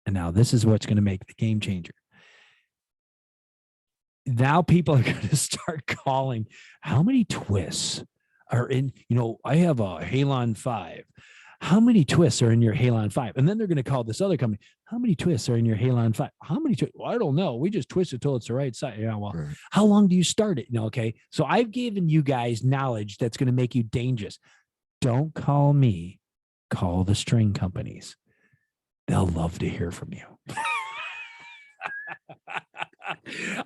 and now this is what's going to make the game changer. Now people are going to start calling, how many twists are in, I have a Halon 5. How many twists are in your Halon 5? And then they're going to call this other company. How many twists are in your Halon 5? How many twists? Well, I don't know. We just twist it till it's the right side. Yeah, well, right. How long do you start it? Okay. So I've given you guys knowledge that's going to make you dangerous. Don't call me. Call the string companies. They'll love to hear from you.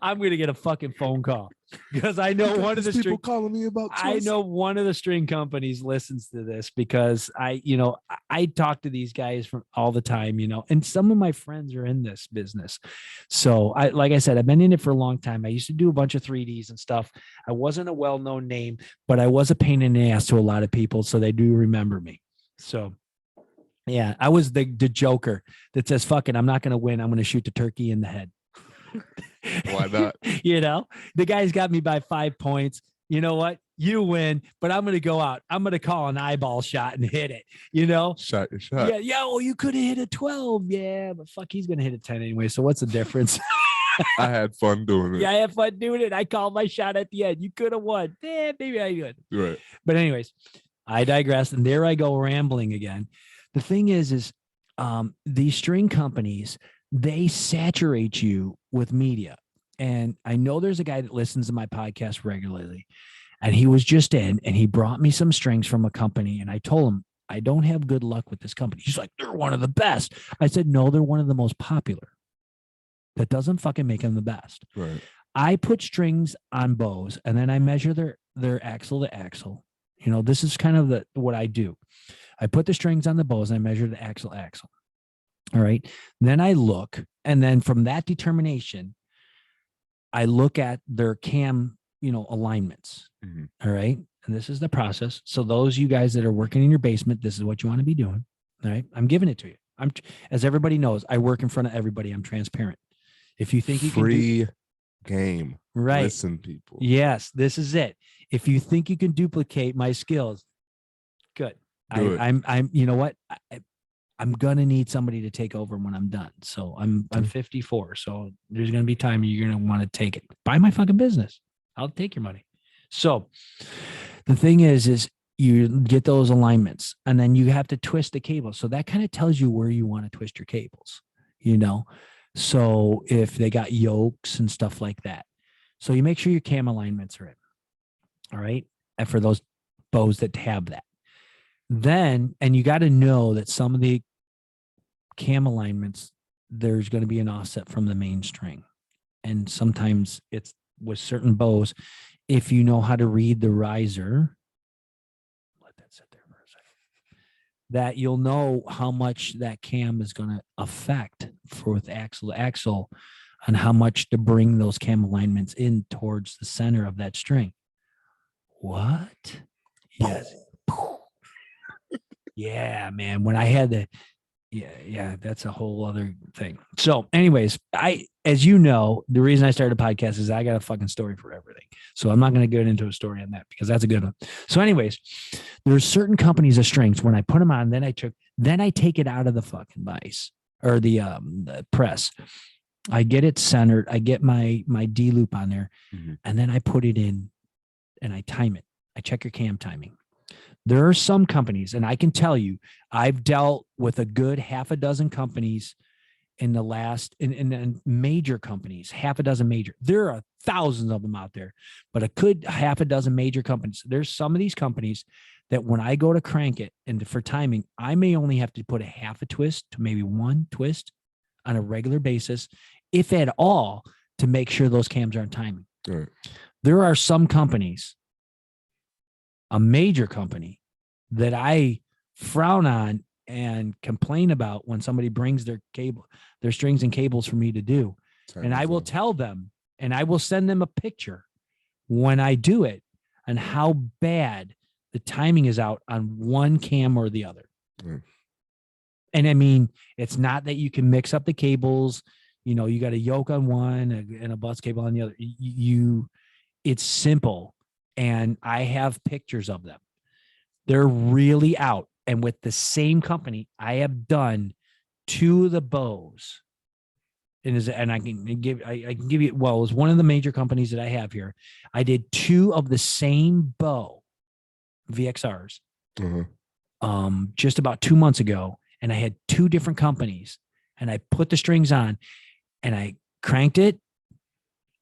I'm going to get a fucking phone call because I know one of the people calling me about twists. I know one of the string companies listens to this because I talk to these guys from all the time, and some of my friends are in this business. So like I said, I've been in it for a long time. I used to do a bunch of 3Ds and stuff. I wasn't a well-known name, but I was a pain in the ass to a lot of people. So they do remember me. So yeah, I was the joker that says, fuck it, I'm not going to win. I'm going to shoot the turkey in the head. Why not? The guy's got me by 5 points. You know what? You win, but I'm going to go out. I'm going to call an eyeball shot and hit it, Shot your shot. Yeah. Yeah. Well, you could have hit a 12. Yeah, but fuck, he's going to hit a 10 anyway. So what's the difference? I had fun doing it. Yeah, I had fun doing it. I called my shot at the end. You could have won. Maybe I could. Right. But anyways, I digress. And there I go rambling again. The thing is these string companies, they saturate you with media. And I know there's a guy that listens to my podcast regularly, and he was just in and he brought me some strings from a company. And I told him, I don't have good luck with this company. He's like, they're one of the best. I said, no, they're one of the most popular. That doesn't fucking make them the best. Right. I put strings on bows and then I measure their axle to axle. This is kind of what I do. I put the strings on the bows and I measure the axle. All right. Then I look, and then from that determination, I look at their cam, alignments. Mm-hmm. All right. And this is the process. So those you guys that are working in your basement, this is what you want to be doing. All right. I'm giving it to you. As everybody knows, I work in front of everybody. I'm transparent. If you think you can free game, right? Listen, people. Yes, this is it. If you think you can duplicate my skills, good. I'm. You know what? I'm gonna need somebody to take over when I'm done. So I'm 54. So there's gonna be time you're gonna want to take it. Buy my fucking business. I'll take your money. So the thing is you get those alignments, and then you have to twist the cable. So that kind of tells you where you want to twist your cables. So if they got yokes and stuff like that. So you make sure your cam alignments are in. All right. And for those bows that have that. Then, and you got to know that some of the cam alignments, there's going to be an offset from the main string. And sometimes it's with certain bows, if you know how to read the riser, let that sit there for a second, that you'll know how much that cam is going to affect with axle to axle and how much to bring those cam alignments in towards the center of that string. What? Yes. Yeah, man. When I had the, that's a whole other thing. So anyways, as you know, the reason I started a podcast is I got a fucking story for everything. So I'm not going to get into a story on that because that's a good one. So anyways, there's certain companies of strings. When I put them on, then I take it out of the fucking vise or the press. I get it centered. I get my D loop on there, and then I put it in and I time it. I check your cam timing. There are some companies, and I can tell you, I've dealt with a good half a dozen companies in the last, in major companies, half a dozen major. There are thousands of them out there, but a good half a dozen major companies. There's some of these companies that when I go to crank it and for timing, I may only have to put a half a twist to maybe one twist on a regular basis, if at all, to make sure those cams are on timing. Right. There are some companies, a major company, that I frown on and complain about when somebody brings their strings and cables for me to do. And I will tell them, and I will send them a picture when I do it and how bad the timing is out on one cam or the other. Mm. And I mean, it's not that you can mix up the cables. You know, you got a yoke on one and a bus cable on the other. It's simple. And I have pictures of them. They're really out. And with the same company, I have done 2 of the bows. And I can give you, well, it was one of the major companies that I have here. I did 2 of the same bow VXRs just about 2 months ago. And I had 2 different companies, and I put the strings on and I cranked it,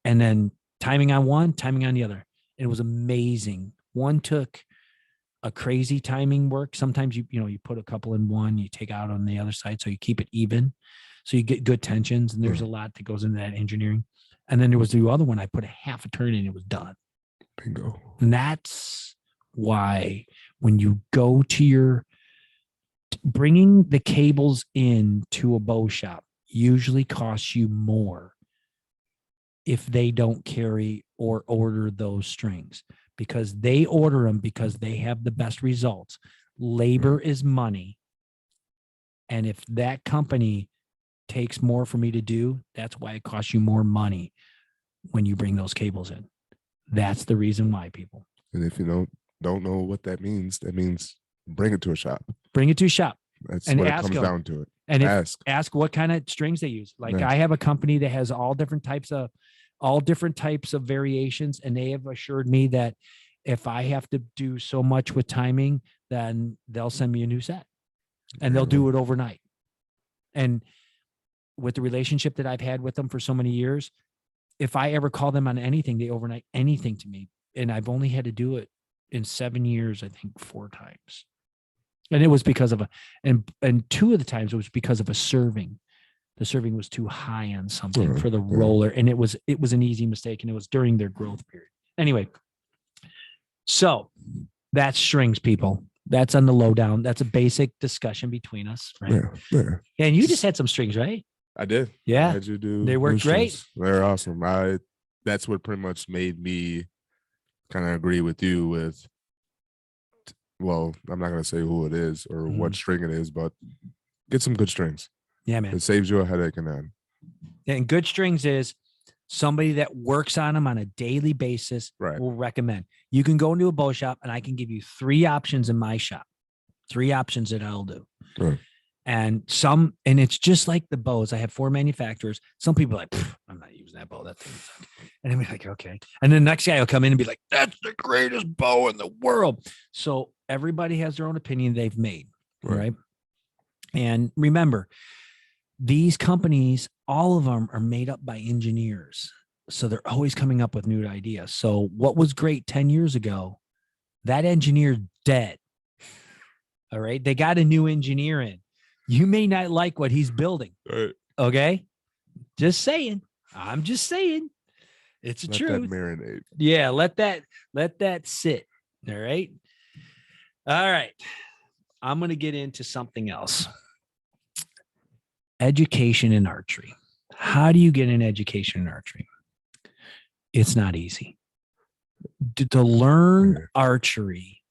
and then timing on one, timing on the other. It was amazing. One took a crazy timing work. Sometimes you put a couple in one, you take out on the other side, so you keep it even, so you get good tensions. And there's a lot that goes into that engineering. And then there was the other one. I put a half a turn in, it was done. Bingo. And that's why when you go to bringing the cables in to a bow shop usually costs you more if they don't carry or order those strings, because they order them because they have the best results. Labor is money. And if that company takes more for me to do, that's why it costs you more money when you bring those cables in. That's the reason why, people. And if you don't know what that means bring it to a shop. Bring it to a shop. That's and what it ask comes them. down to it. And ask what kind of strings they use. Like, Yes. I have a company that has all different types of variations, and they have assured me that if I have to do so much with timing, then they'll send me a new set, and they'll do it overnight. And with the relationship that I've had with them for so many years, if I ever call them on anything, they overnight anything to me. And I've only had to do it in 7 years, I think 4 times. And it was because of and 2 of the times it was because of a serving. The serving was too high on something for the roller. And it was an easy mistake. And it was during their growth period. Anyway, so that's strings, people. That's on the lowdown. That's a basic discussion between us, right? Yeah. And you just had some strings, right? I did. Yeah. I had you do. They worked great. They're awesome. That's what pretty much made me kind of agree with you with, well, I'm not going to say who it is or what string it is, but get some good strings. Yeah, man. It saves you a headache in that. And good strings is somebody that works on them on a daily basis will recommend. You can go into a bow shop and I can give you 3 options in my shop, 3 options that I'll do. Right. And it's just like the bows. I have 4 manufacturers. Some people are like, I'm not using that bow. That thing sucks. And then we're like, okay. And then the next guy will come in and be like, that's the greatest bow in the world. So everybody has their own opinion they've made. Right. And remember, these companies, all of them are made up by engineers. So they're always coming up with new ideas. So what was great 10 years ago, that engineer's dead. All right. They got a new engineer in. You may not like what he's building. Right. Okay. Just saying. I'm just saying. It's the truth. Let that marinate. Yeah. Let that sit. All right. All right. I'm going to get into something else. Education in archery. How do you get an education in archery? It's not easy. To learn archery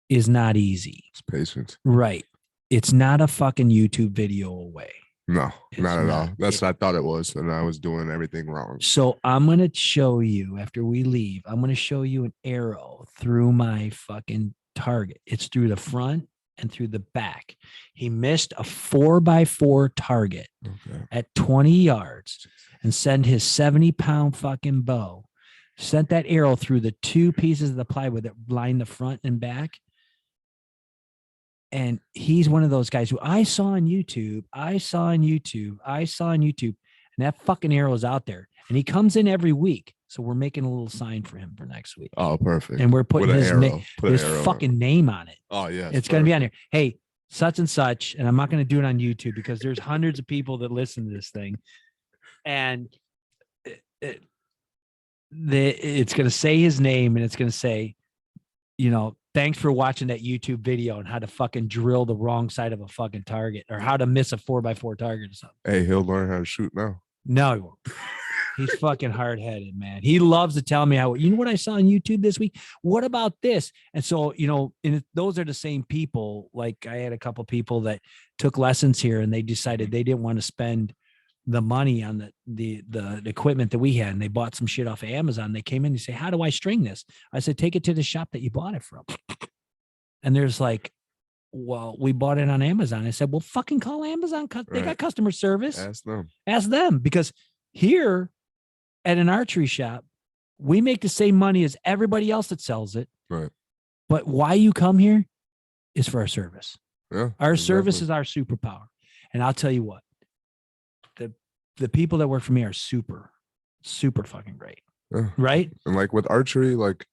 is not easy. It's patience. Right. It's not a fucking YouTube video away. No, not at all. That's what I thought it was. And I was doing everything wrong. So I'm going to show you, after we leave, I'm going to show you an arrow through my fucking target. It's through the front and through the back. He missed a 4x4 target at 20 yards and sent his 70-pound fucking bow. Sent that arrow through the 2 pieces of the plywood that line the front and back. And he's one of those guys who I saw on YouTube, and that fucking arrow is out there. And he comes in every week. So we're making a little sign for him for next week. Oh, perfect. And we're putting his fucking name on it. Oh, yeah. It's going to be on there. Hey, such and such. And I'm not going to do it on YouTube because there's hundreds of people that listen to this thing. And it's going to say his name, and it's going to say, thanks for watching that YouTube video on how to fucking drill the wrong side of a fucking target or how to miss a 4x4 target or something. Hey, he'll learn how to shoot now. No, he won't. He's fucking hard-headed, man. He loves to tell me how, you know what I saw on YouTube this week? What about this? And so, and those are the same people. Like I had a couple people that took lessons here and they decided they didn't want to spend the money on the equipment that we had. And they bought some shit off of Amazon. They came in and say, how do I string this? I said, take it to the shop that you bought it from. And there's like, well, we bought it on Amazon. I said, well, fucking call Amazon. They got customer service. Ask them. Because here at an archery shop, we make the same money as everybody else that sells it. Right. But why you come here is for our service. Yeah. Our service is our superpower. And I'll tell you what, the people that work for me are super, super fucking great. Yeah. Right. And like with archery, like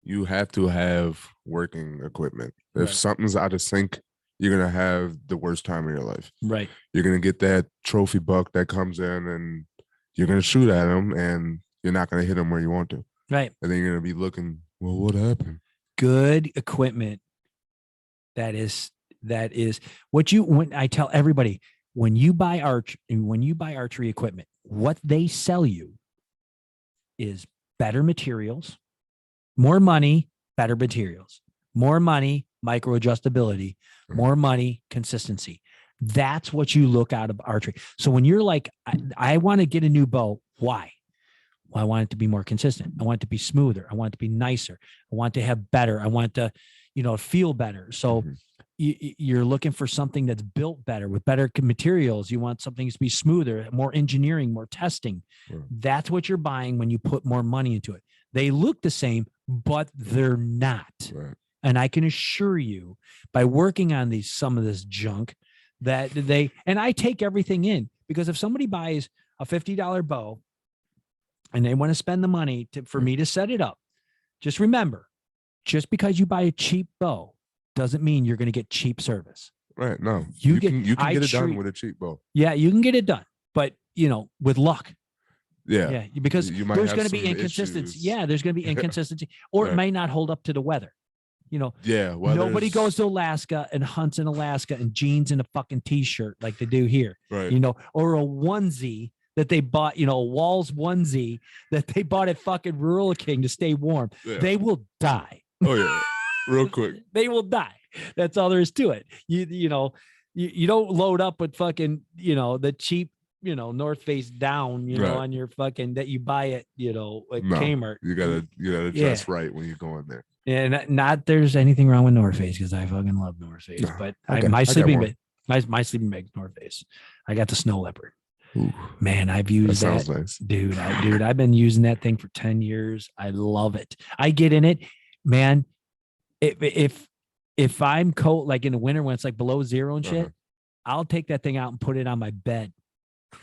you have to have working equipment. If something's out of sync, you're going to have the worst time of your life. Right. You're going to get that trophy buck that comes in and you're going to shoot at him and you're not going to hit him where you want to. Right. And then you're going to be looking, well, what happened? Good equipment. That is what when I tell everybody, when you buy archery equipment, what they sell you is better materials, more money, better materials, more money, micro adjustability, more money, consistency. That's what you look out of archery. So when you're like, I want to get a new bow, why? Well, I want it to be more consistent. I want it to be smoother. I want it to be nicer. I want it to have better. I want it to, feel better. So you're looking for something that's built better with better materials. You want something to be smoother, more engineering, more testing. That's what you're buying when you put more money into it. They look the same, but they're not. Right. And I can assure you by working on some of this junk that and I take everything in, because if somebody buys a $50 bow and they want to spend the money for me to set it up, just remember, just because you buy a cheap bow doesn't mean you're going to get cheap service. Right. No, you can get it done with a cheap bow. Yeah, you can get it done, but with luck. Yeah. Because there's going to be issues. inconsistency. Yeah, there's going to be inconsistency, or it might not hold up to the weather. Nobody goes to Alaska and hunts in Alaska in jeans and a fucking t-shirt like they do here. Right. Or a onesie that they bought, a Walls onesie that they bought at fucking Rural King to stay warm. Yeah. They will die. Oh yeah. Real quick. They will die. That's all there is to it. You don't load up with fucking, the cheap, North Face down, on your fucking that you buy at, Kmart. You gotta dress right when you go in there. And not there's anything wrong with North Face, because I fucking love North Face. But my sleeping bag's North Face. I got the Snow Leopard. Ooh, man, I've used that. Sounds nice. Dude, I've been using that thing for 10 years. I love it. I get in it, man. If I'm cold, like in the winter when it's like below zero and shit, I'll take that thing out and put it on my bed.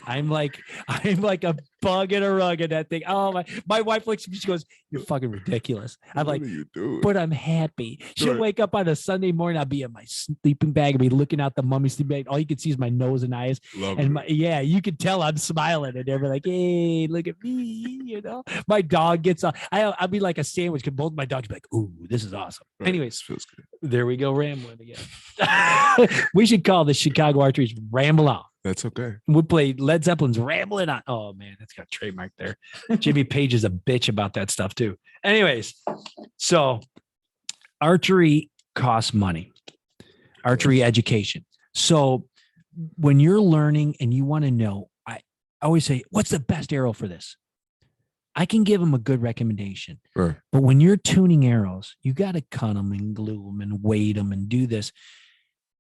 I'm like a bug in a rug in that thing. Oh my wife looks at me, she goes, "You're fucking ridiculous." I'm like, "What are you doing?" But I'm happy. She'll wake up on a Sunday morning, I'll be in my sleeping bag and be looking out the mummy sleeping bag. All you can see is my nose and eyes. You can tell I'm smiling and they're like, "Hey, look at me," My dog gets on. I'll be like a sandwich, because both my dogs be like, "Ooh, this is awesome." Right. Anyways, feels good. There we go, rambling again. We should call the Chicago Archery's Ramble On. That's okay. We played Led Zeppelin's Rambling On. Oh man, that's got a trademark there. Jimmy Page is a bitch about that stuff too. Anyways, so archery costs money. Archery education. So when you're learning and you want to know, I always say, what's the best arrow for this? I can give them a good recommendation. Right. But when you're tuning arrows, you got to cut them and glue them and weight them and do this.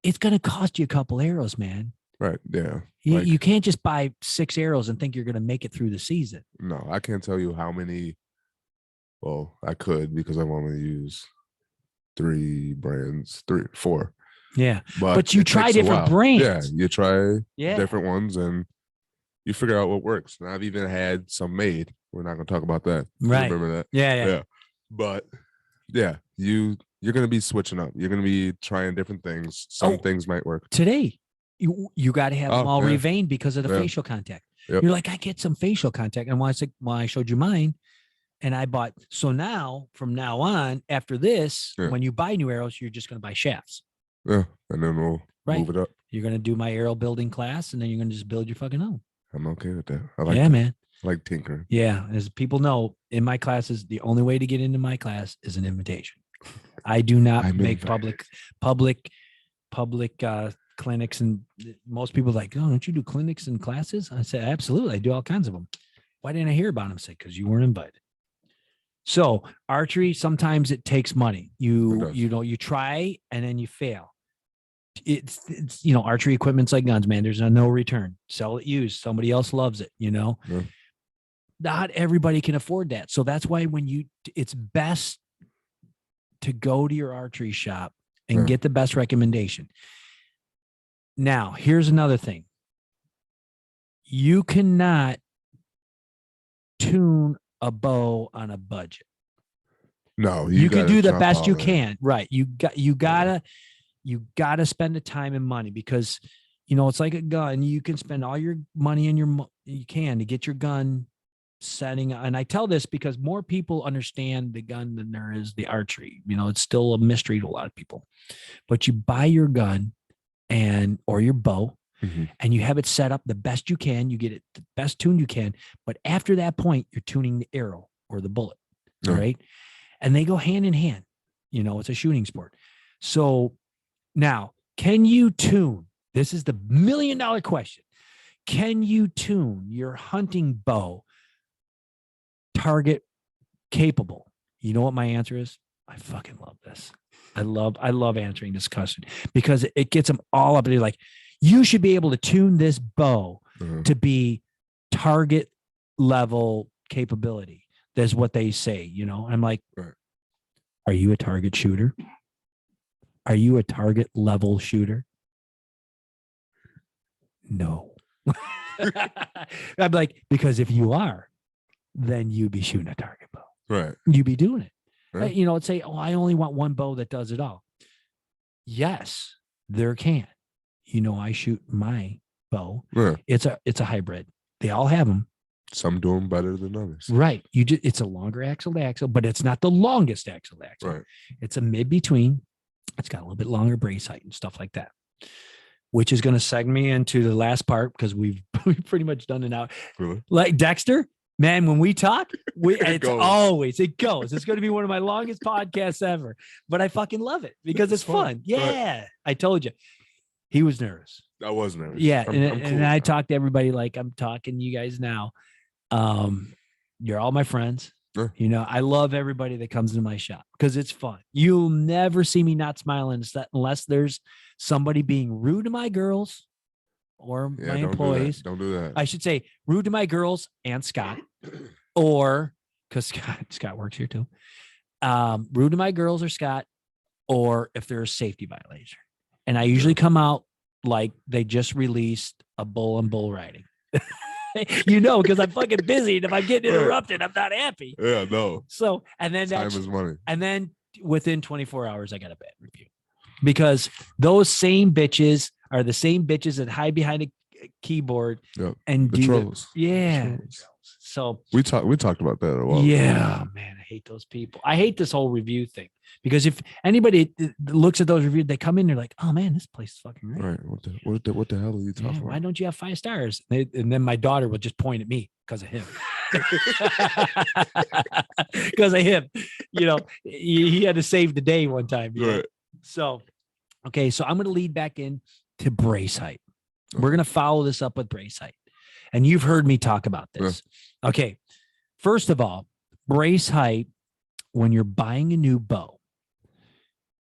It's going to cost you a couple arrows, man. Right. Yeah. You can't just buy 6 arrows and think you're going to make it through the season. No, I can't tell you how many. Well, I could, because I've only used 4. Yeah. But you try different brands. Yeah. You try different ones and you figure out what works. And I've even had some made. We're not going to talk about that. Right. Remember that? Yeah. But yeah, you're going to be switching up. You're going to be trying different things. Some things might work. Today, you got to have them all reveined because of the facial contact. Yep. You're like, I get some facial contact. And I showed you mine and I bought. So now, from now on, after this, when you buy new arrows, you're just going to buy shafts. Yeah. And then we'll move it up. You're going to do my arrow building class and then you're going to just build your fucking own. I'm okay with that. I like that. Man. Like tinkering. Yeah, as people know, in my classes, the only way to get into my class is an invitation. I do not I'm make invited. public clinics, and most people are like, oh, don't you do clinics and classes? I said, absolutely, I do all kinds of them. Why didn't I hear about them? I said, because you weren't invited. So archery, sometimes it takes money. You try and then you fail. It's archery equipment's like guns, man. There's no return. Sell it used. Somebody else loves it. Yeah. Not everybody can afford that. So that's why it's best to go to your archery shop and get the best recommendation. Now, here's another thing. You cannot tune a bow on a budget. No, you can do the best you can. Right. You gotta spend the time and money, because it's like a gun. You can spend all your money you can to get your gun setting. And I tell this because more people understand the gun than there is the archery. It's still a mystery to a lot of people. But you buy your gun or your bow, and you have it set up the best you can. You get it the best tune you can. But after that point, you're tuning the arrow or the bullet, right? And they go hand in hand. It's a shooting sport. So now, can you tune? This is the $1 million question. Can you tune your hunting bow target capable? You know what my answer is? I fucking love this. I love answering this question, because it gets them all up. They're like, you should be able to tune this bow to be target level capability. That's what they say, I'm like, are you a target shooter? Are you a target level shooter? No. I'm like, because if you are, then you'd be shooting a target bow. Right. You'd be doing it. Right. It'd say, oh, I only want one bow that does it all. Yes, there can. I shoot my bow. Yeah. It's a hybrid. They all have them. Some do them better than others. Right. It's a longer axle to axle, but it's not the longest axle to axle. Right. It's a mid between. It's got a little bit longer brace height and stuff like that, which is going to seg me into the last part, because we've pretty much done it now. Really? Like Dexter, man, when we talk, it goes. It's going to be one of my longest podcasts ever, but I fucking love it because it's fun. Yeah. Right. I told you. He was nervous. I was nervous. Yeah. I'm cool. And I talked to everybody like I'm talking to you guys now. You're all my friends. Sure. I love everybody that comes into my shop because it's fun. You'll never see me not smiling unless there's somebody being rude to my girls or my employees. Don't do that. I should say rude to my girls and Scott, or because Scott works here too. Rude to my girls or Scott, or if there's a safety violation. And I usually come out like they just released a bull on bull riding. Because I'm fucking busy, and if I'm getting interrupted, I'm not happy. Yeah, no. So, and then time is money. And then within 24 hours, I got a bad review, because those same bitches are the same bitches that hide behind a keyboard and the trolls. Yeah. So we talked about that a while. Yeah, man, I hate those people. I hate this whole review thing, because if anybody looks at those reviews, they come in, they're like, "Oh man, this place is fucking great." Right? What the hell are you talking about? Why don't you have 5 stars? And then my daughter would just point at me because of him. Because of him, he had to save the day one time. Right. So, okay, so I'm going to lead back in to brace height. We're going to follow this up with brace height. And you've heard me talk about this. Yeah. Okay. First of all, brace height, when you're buying a new bow,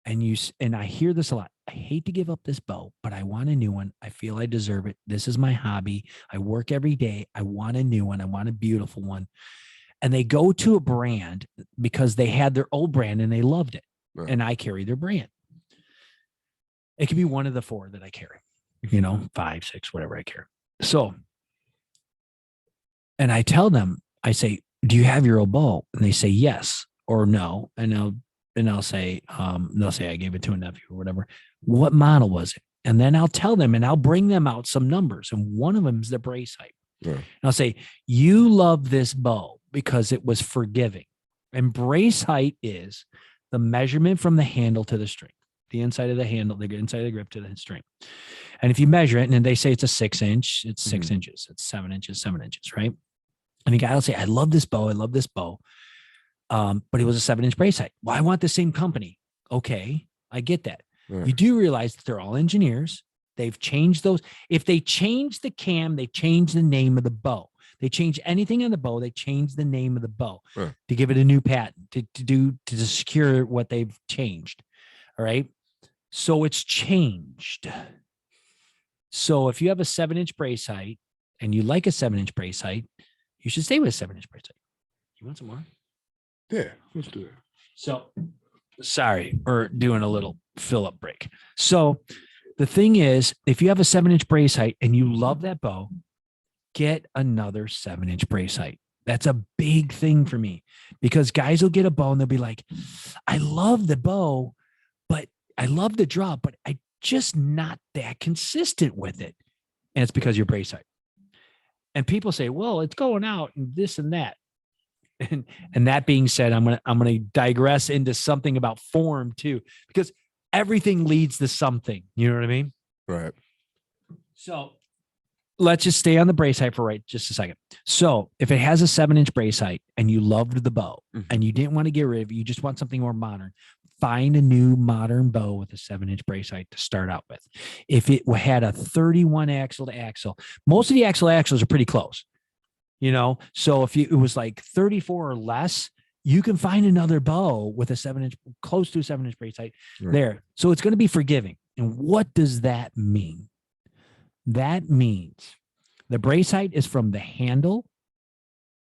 and I hear this a lot. I hate to give up this bow, but I want a new one. I feel I deserve it. This is my hobby. I work every day. I want a new one. I want a beautiful one. And they go to a brand because they had their old brand and they loved it. Right. And I carry their brand. It could be one of the 4 that I carry, 5, 6, whatever I carry. So, and I tell them, I say, do you have your old bow? And they say yes or no. And I'll say, they'll say I gave it to a nephew or whatever. What model was it? And then I'll tell them, and I'll bring them out some numbers. And one of them is the brace height. Yeah. And I'll say, you love this bow because it was forgiving. And brace height is the measurement from the handle to the string, the inside of the handle, the inside of the grip to the string. And if you measure it, and then they say it's a 6 inch, it's 6 inches, it's 7 inches, 7 inches, right? And the guy will say, I love this bow. I love this bow. But it was a 7-inch brace height. Well, I want the same company. Okay. I get that. Yeah. You do realize that they're all engineers. They've changed those. If they change the cam, they change the name of the bow. They change anything on the bow, they change the name of the bow to give it a new patent, to secure what they've changed. All right. So it's changed. So if you have a 7-inch brace height and you like a 7-inch brace height, you should stay with a 7-inch brace height. You want some more? Yeah, let's do it. So sorry, we're doing a little fill-up break. So the thing is, if you have a 7-inch brace height and you love that bow, get another 7-inch brace height. That's a big thing for me, because guys will get a bow and they'll be like, I love the bow, but I love the draw, but I just not that consistent with it. And it's because of your brace height. And people say, well, it's going out and this and that. And that being said, I'm gonna digress into something about form too, because everything leads to something. You know what I mean? Right. So let's just stay on the brace height for just a second. So if it has a 7-inch brace height and you loved the bow and you didn't want to get rid of it, you just want something more modern, find a new modern bow with a 7-inch brace height to start out with. If it had a 31 axle to axle, most of the axle to axles are pretty close, you know? So if it was like 34 or less, you can find another bow with a 7-inch, close to a 7-inch brace height there. So it's going to be forgiving. And what does that mean? That means the brace height is from the handle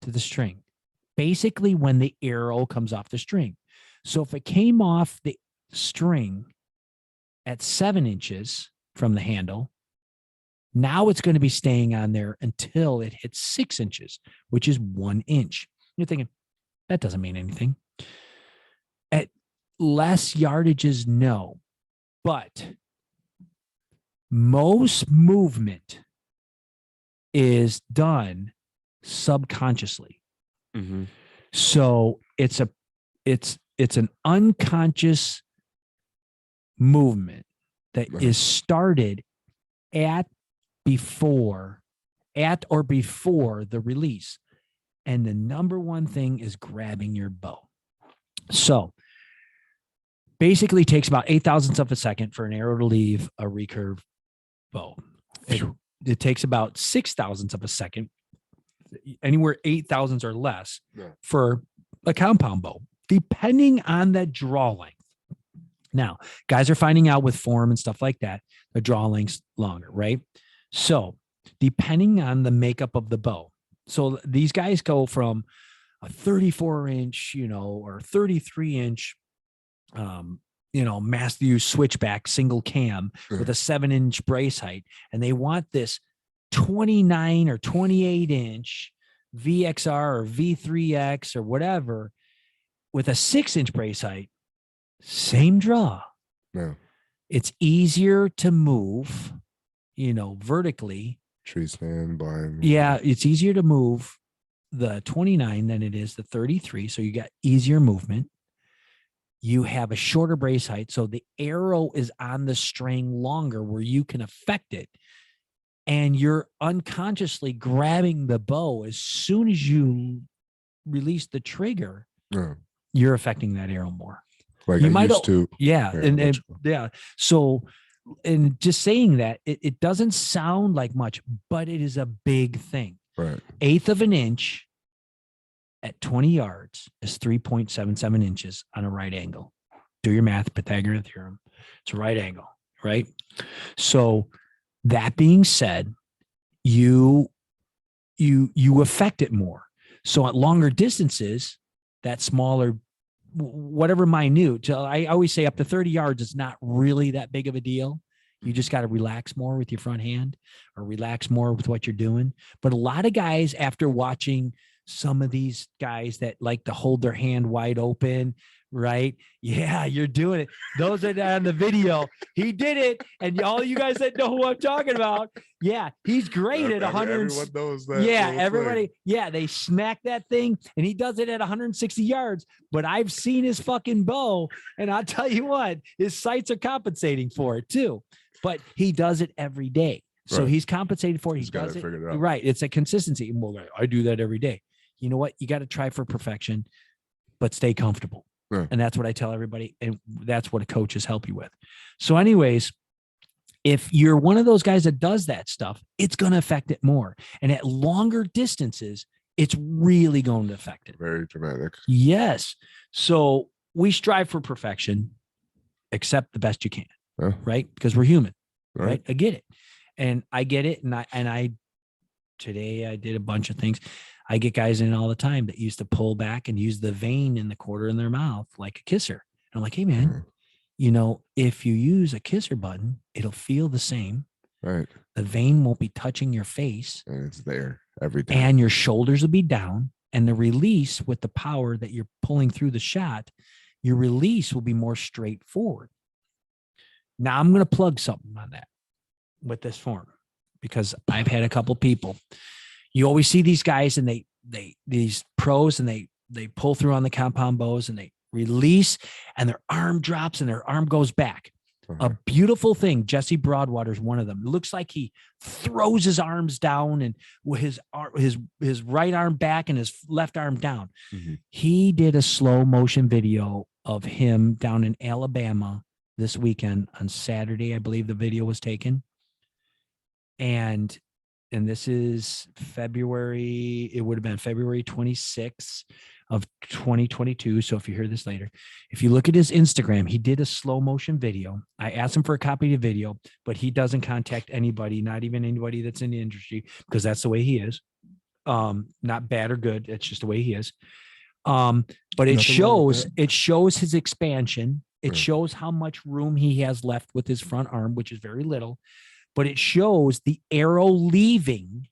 to the string, basically when the arrow comes off the string. So if it came off the string at 7 inches from the handle, now it's going to be staying on there until it hits 6 inches, which is 1 inch. You're thinking, that doesn't mean anything. At less yardages, no. But most movement is done subconsciously. So it's an unconscious movement that is started at or before the release. And the number one thing is grabbing your bow. So basically it takes about 8 thousandths of a second for an arrow to leave a recurve bow. It takes about 6 thousandths of a second, anywhere 8 thousandths or less for a compound bow, depending on the draw length. Now, guys are finding out with form and stuff like that, the draw length's longer, right? So depending on the makeup of the bow. So these guys go from a 34-inch, or 33-inch, Matthew switchback single cam with a 7-inch brace height, and they want this 29 or 28-inch VXR or V3X or whatever with a 6-inch brace height. Same draw. Yeah. It's easier to move, vertically. Tree stand, blind. Yeah, it's easier to move the 29 than it is the 33. So you got easier movement. You have a shorter brace height, so the arrow is on the string longer where you can affect it. And you're unconsciously grabbing the bow as soon as you release the trigger. You're affecting that arrow more. Like you might used to. Yeah. So, and just saying that, it doesn't sound like much, but it is a big thing. Right. 1/8 of an inch at 20 yards is 3.77 inches on a right angle. Do your math, Pythagorean theorem. It's a right angle, right? So that being said, you affect it more. So at longer distances, that smaller, whatever minute, I always say up to 30 yards is not really that big of a deal. You just got to relax more with your front hand or relax more with what you're doing. But a lot of guys, after watching some of these guys that like to hold their hand wide open, right? Yeah, you're doing it. Those are on the video. He did it. And all you guys that know who I'm talking about. Yeah, he's great at 100. Everyone knows that. Yeah, everybody. Yeah, they smack that thing and he does it at 160 yards. But I've seen his fucking bow. And I'll tell you what, his sights are compensating for it too. But he does it every day. So he's compensated for it. He does it. Figured it out. Right. It's a consistency. Well, I do that every day. you know what? You got to try for perfection, but stay comfortable. Yeah. And that's what I tell everybody. And that's what coaches help you with. So anyways, if you're one of those guys that does that stuff, it's going to affect it more. And at longer distances, it's really going to affect it. Very dramatic. Yes. So we strive for perfection, accept the best you can, right? Because we're human, right? I get it. And I get it. And today I did a bunch of things. I get guys in all the time that used to pull back and use the vein in the quarter in their mouth like a kisser. And I'm like, hey, man, you know, if you use a kisser button, it'll feel the same. Right. The vein won't be touching your face. And it's there every time. And your shoulders will be down. And the release with the power that you're pulling through the shot, your release will be more straightforward. Now I'm going to plug something on that with this form because I've had a couple people. You always see these guys and these pros and they pull through on the compound bows and they release and their arm drops and their arm goes back. A beautiful thing. Jesse Broadwater is one of them. It looks like he throws his arms down and his right arm back and his left arm down. Mm-hmm. He did a slow motion video of him down in Alabama this weekend on Saturday. I believe the video was taken. And this is February. It would have been February 26th of 2022. So if you hear this later, if you look at his Instagram, he did a slow motion video. I asked him for a copy of the video, but he doesn't contact anybody, not even anybody that's in the industry, because that's the way he is. Not bad or good. It's just the way he is. But it shows his expansion. It shows how much room he has left with his front arm, which is very little. But it shows the arrow leaving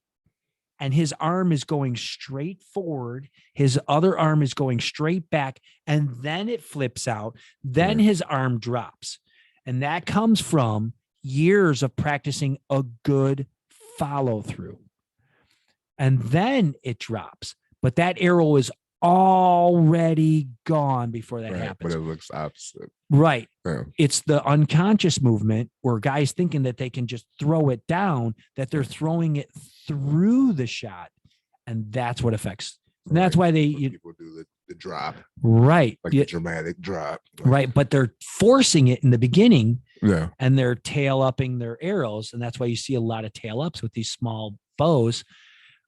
and his arm is going straight forward. His other arm is going straight back. And then it flips out. Then his arm drops. And that comes from years of practicing a good follow through. And then it drops. But that arrow is already gone before that happens. But it looks opposite. Right. Yeah. It's the unconscious movement where guys thinking that they can just throw it down, that they're throwing it through the shot. And that's what affects. And that's why people do the drop. Right. Like the dramatic drop. Right. But they're forcing it in the beginning. Yeah. And they're tail upping their arrows. And that's why you see a lot of tail ups with these small bows.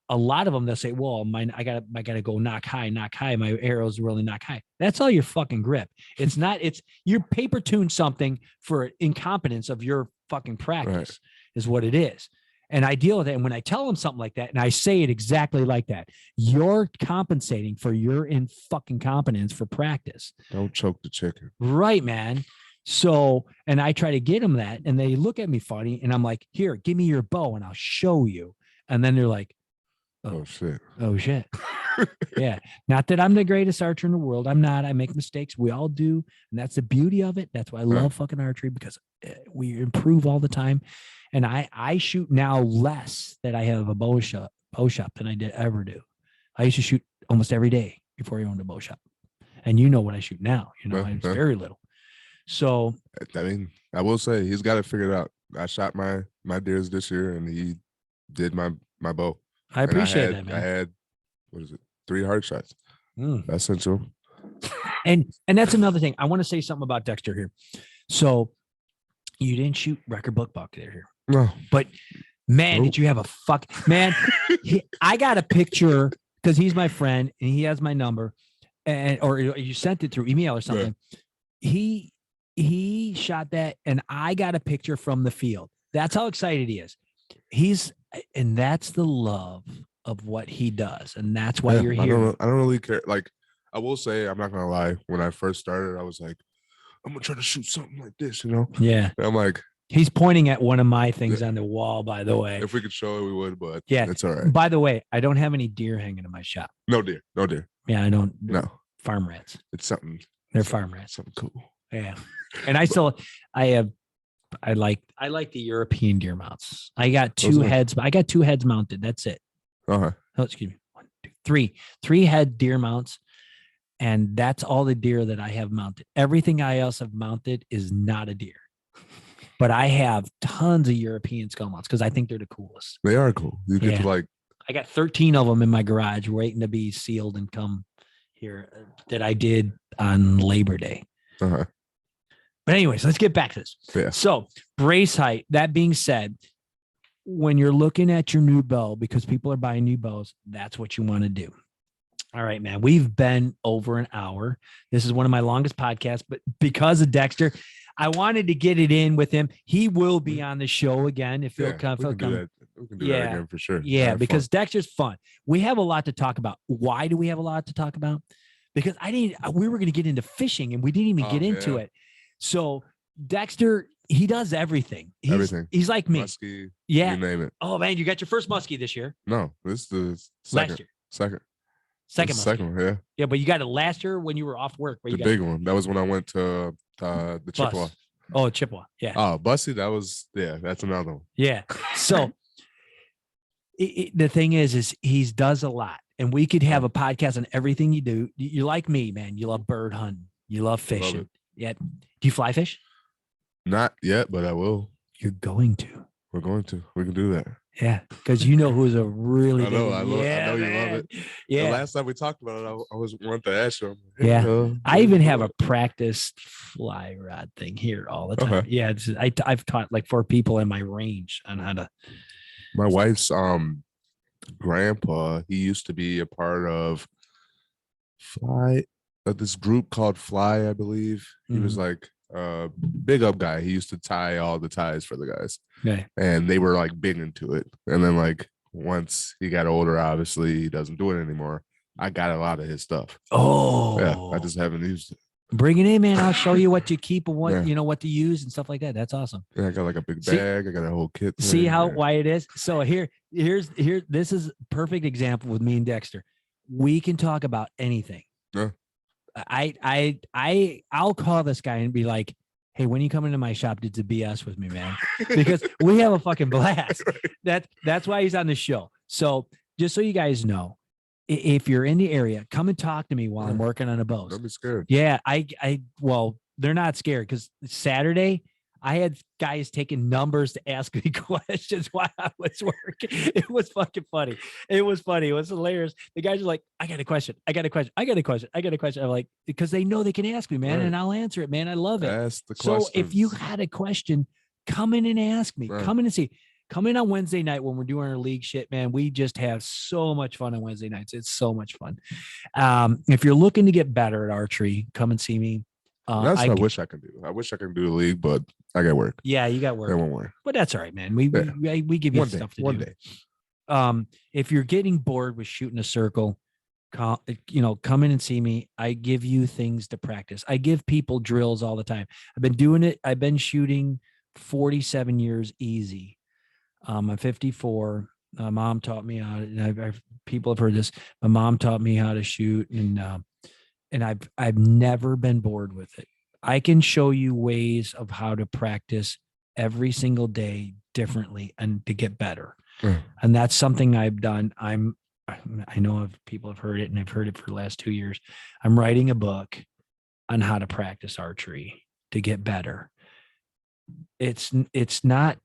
A lot of them, they'll say, well, I gotta go knock high. My arrows really knock high. That's all your fucking grip. It's not, you're paper tuned something for incompetence of your fucking practice is what it is. And I deal with it. And when I tell them something like that, and I say it exactly like that, you're compensating for your fucking competence for practice. Don't choke the chicken. Right, man. So, and I try to get them that, and they look at me funny, and I'm like, here, give me your bow and I'll show you. And then they're like, oh shit. Oh shit. Yeah. Not that I'm the greatest archer in the world. I'm not. I make mistakes. We all do. And that's the beauty of it. That's why I love fucking archery, because we improve all the time. And I shoot now less that I have a bow shop than I did ever do. I used to shoot almost every day before I owned a bow shop. And you know what I shoot now. You know, it's very little. So I mean, I will say he's got it figured out. I shot my deers this year and he did my bow. I appreciate that, man. I had, 3 hard shots. That's essential. And that's another thing. I want to say something about Dexter here. So you didn't shoot record book buck there here. No. But man, did you have a man? I got a picture because he's my friend and he has my number, or you sent it through email or something. Yeah. He shot that and I got a picture from the field. That's how excited he is. And that's the love of what he does. And that's why you're here. I don't really care. Like, I will say, I'm not going to lie. When I first started, I was like, I'm going to try to shoot something like this, you know? Yeah. And I'm like, he's pointing at one of my things on the wall, by the way. If we could show it, we would, but yeah, it's all right. By the way, I don't have any deer hanging in my shop. No deer. Yeah, I don't. No. Farm rats. It's something. They're farm rats. Something cool. Yeah. And I like the European deer mounts. I got two heads mounted. That's it. Oh, excuse me. 1, 2, 3 head deer mounts. And that's all the deer that I have mounted. Everything I else have mounted is not a deer. But I have tons of European skull mounts because I think they're the coolest. They are cool. You get to like I got 13 of them in my garage waiting to be sealed and come here that I did on Labor Day. Uh-huh. But anyways, let's get back to this. Yeah. So brace height, that being said, when you're looking at your new bow, because people are buying new bows, that's what you want to do. All right, man. We've been over an hour. This is one of my longest podcasts, but because of Dexter, I wanted to get it in with him. He will be on the show again if he'll come. We can do that. We can do that again for sure. Yeah, because Dexter's fun. We have a lot to talk about. Why do we have a lot to talk about? Because we were going to get into fishing and we didn't even get into it. So Dexter, he does everything. He's like me. Muskie, yeah. You name it. Oh man, you got your first muskie this year. No, this is the second. Last year. Second one, yeah. Yeah, but you got it last year when you were off work. The big one. That was when I went to the Chippewa. Oh, Chippewa. Yeah. Oh, Bussy, that's another one. Yeah. So the thing is he does a lot. And we could have a podcast on everything you do. You're like me, man. You love bird hunting. You love fishing. Yeah. Do you fly fish? Not yet, but I will. You're going to. We're going to. We can do that. Yeah, because you know who's a really I know good, you love it. Yeah. The last time we talked about it, I was wanting to ask you. Yeah. I even have a practice fly rod thing here all the time. Okay. Yeah. I've taught like 4 people in my range on how to. My wife's grandpa, he used to be a part of this group called Fly, I believe. He was like a big up guy. He used to tie all the ties for the guys. Okay. And they were like big into it. And then like once he got older, obviously he doesn't do it anymore. I got a lot of his stuff. Oh, yeah. I just haven't used it. Bring it in, man. I'll show you what to keep and what what to use and stuff like that. That's awesome. Yeah, I got like a big bag. I got a whole kit. See why it is. So here's this is perfect example with me and Dexter. We can talk about anything. Yeah. I'll call this guy and be like, hey, when you come into my shop, it's a BS with me, man, because we have a fucking blast. That's why he's on the show. So just so you guys know, if you're in the area, come and talk to me while I'm working on a boat. Don't be scared. Yeah, well, they're not scared because Saturday I had guys taking numbers to ask me questions while I was working. It was fucking funny. It was funny. It was hilarious. The guys are like, I got a question. I'm like, because they know they can ask me, man, and I'll answer it, man. I love it. Ask the questions. So if you had a question, come in and ask me. Come in and see. Come in on Wednesday night when we're doing our league shit, man. We just have so much fun on Wednesday nights. It's so much fun. If you're looking to get better at archery, come and see me. That's what I wish I could do. I wish I could do the league, but I got work. Yeah, you got work. That won't work. But that's all right, man. We give you stuff to do. One day. If you're getting bored with shooting a circle, come in and see me. I give you things to practice. I give people drills all the time. I've been doing it. I've been shooting 47 years easy. I'm 54. My mom taught me how to, people have heard this. My mom taught me how to shoot, and I've never been bored with it. I can show you ways of how to practice every single day differently and to get better. And that's something I've done. I know people have heard it, and I've heard it for the last 2 years. I'm writing a book on how to practice archery to get better. It's not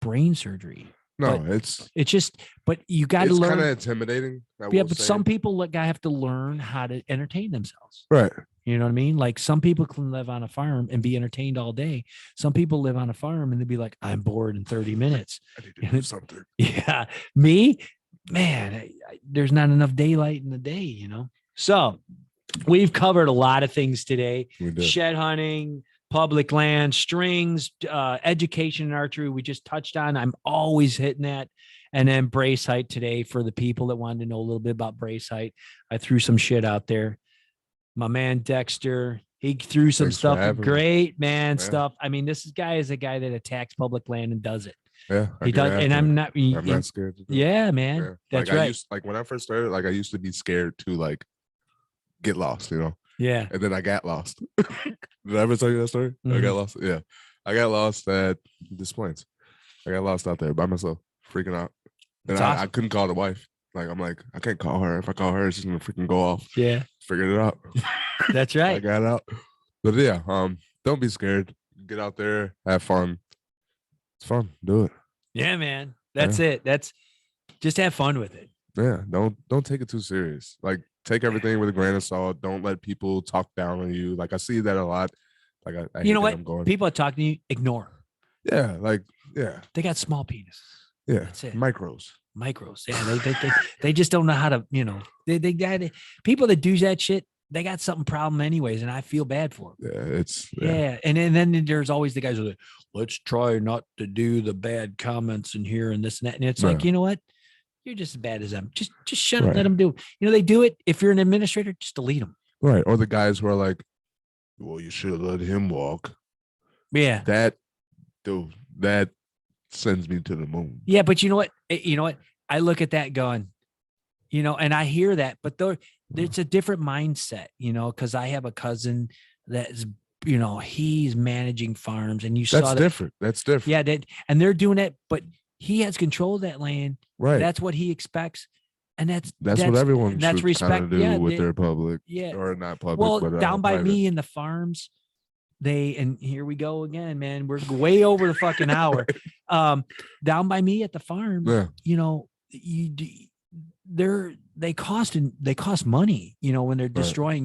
brain surgery. No, it's just, but you got to learn. It's kind of intimidating. But some people have to learn how to entertain themselves. Right. You know what I mean? Like some people can live on a farm and be entertained all day. Some people live on a farm and they'd be like, I'm bored in 30 minutes. I need to do something. Yeah. Me, man, there's not enough daylight in the day, So we've covered a lot of things today. Shed hunting, public land, strings, education in archery. We just touched on. I'm always hitting that. And then brace height today for the people that wanted to know a little bit about brace height. I threw some shit out there. My man Dexter, he threw some stuff. Great man stuff. I mean, this guy is a guy that attacks public land and does it. Yeah, he does. And I'm not scared to do it. Man. Yeah. That's right. When I first started, I used to be scared to get lost, Yeah. And then I got lost. Did I ever tell you that story? Mm-hmm. I got lost. Yeah. I got lost at Des Plaines. I got lost out there by myself, freaking out. And I couldn't call the wife. I'm like, I can't call her. If I call her, she's gonna freaking go off. Yeah. Figured it out. That's right. I got out. But yeah, don't be scared. Get out there, have fun. It's fun. Do it. Yeah, man. That's it. That's just have fun with it. Yeah, don't take it too serious. Like take everything with a grain of salt. Don't let people talk down on you. Like I see that a lot. Like I You know hate that what? I'm going. People are talking to you, ignore. Yeah, like yeah, They got small penises. yeah. That's it. Micros. Yeah, they just don't know how to, they got people that do that shit. They got something problem anyways, and I feel bad for them. Yeah, And then there's always the guys who are like, let's try not to do the bad comments in here and this and that. And it's like, you know what? You're just as bad as them. Just shut up, let them do it. They do it. If you're an administrator, just delete them. Right. Or the guys who are like, well, you should have let him walk. Yeah. That sends me to the moon. Yeah, but you know what? I look at that going, and I hear that, but there's a different mindset, because I have a cousin that's, he's managing farms, and That's different. That's different. Yeah, and they're doing it, but he has control of that land. Right. That's what he expects. And that's what everyone should respect do with their public. Yeah. Or not public. Well, but, down by private. me in the farms, and here we go again, man. We're way over the fucking hour. Down by me at the farm, they cost money, when they're destroying,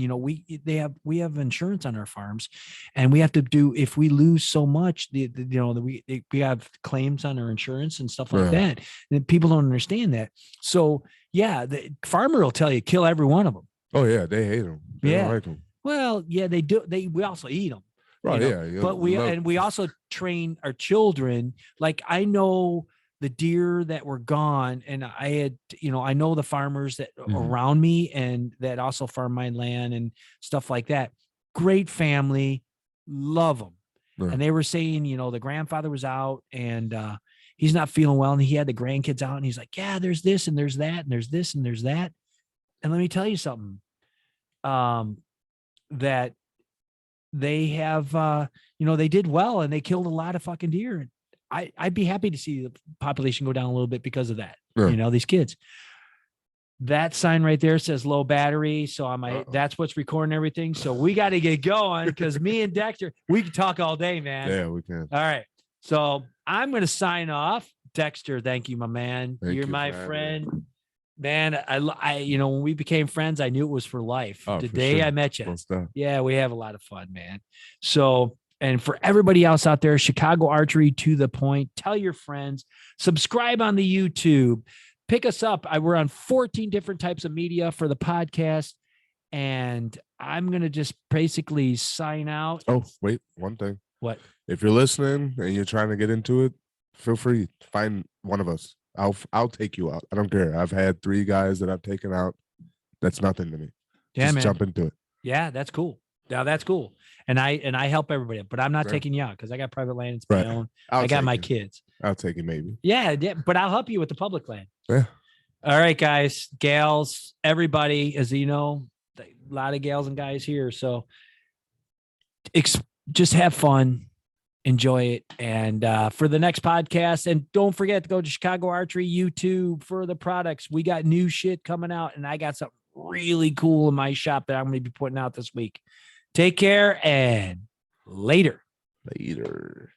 we have insurance on our farms, and we have to do, if we lose so much, we have claims on our insurance and stuff like that. And people don't understand that. So yeah, the farmer will tell you, kill every one of them. Oh yeah. They hate them. They don't like them. Well, yeah, they do. We also eat them. Right. Yeah. But we also train our children. Like I know the deer that were gone, and I had, I know the farmers that around me and that also farm my land and stuff like that. Great family, love them. Yeah. And they were saying, the grandfather was out and he's not feeling well, and he had the grandkids out, and he's like, yeah, there's this and there's that and there's this and there's that. And let me tell you something, that they have, they did well, and they killed a lot of fucking deer. I'd be happy to see the population go down a little bit because of that. Yeah. These kids. That sign right there says low battery. So that's what's recording everything. So we got to get going, because me and Dexter, we can talk all day, man. Yeah, we can. All right. So I'm going to sign off. Dexter, thank you, my man. You're my friend. Man, I when we became friends, I knew it was for life. The day I met you. Yeah, we have a lot of fun, man. So, and for everybody else out there, Chicago Archery to the point. Tell your friends. Subscribe on the YouTube. Pick us up. We're on 14 different types of media for the podcast. And I'm going to just basically sign out. Oh, wait, one thing. What? If you're listening and you're trying to get into it, feel free. Find one of us. I'll take you out. I don't care. I've had 3 guys that I've taken out. That's nothing to me. Yeah, just jump into it. Yeah, that's cool. Yeah, that's cool. And I help everybody, but I'm not taking you out because I got private land. It's my own. I got my kids. I'll take it maybe. Yeah, but I'll help you with the public land. Yeah. All right, guys, gals, everybody, as you know, a lot of gals and guys here. So just have fun, enjoy it. And for the next podcast, and don't forget to go to Chicago Archery YouTube for the products. We got new shit coming out, and I got something really cool in my shop that I'm going to be putting out this week. Take care and later. Later.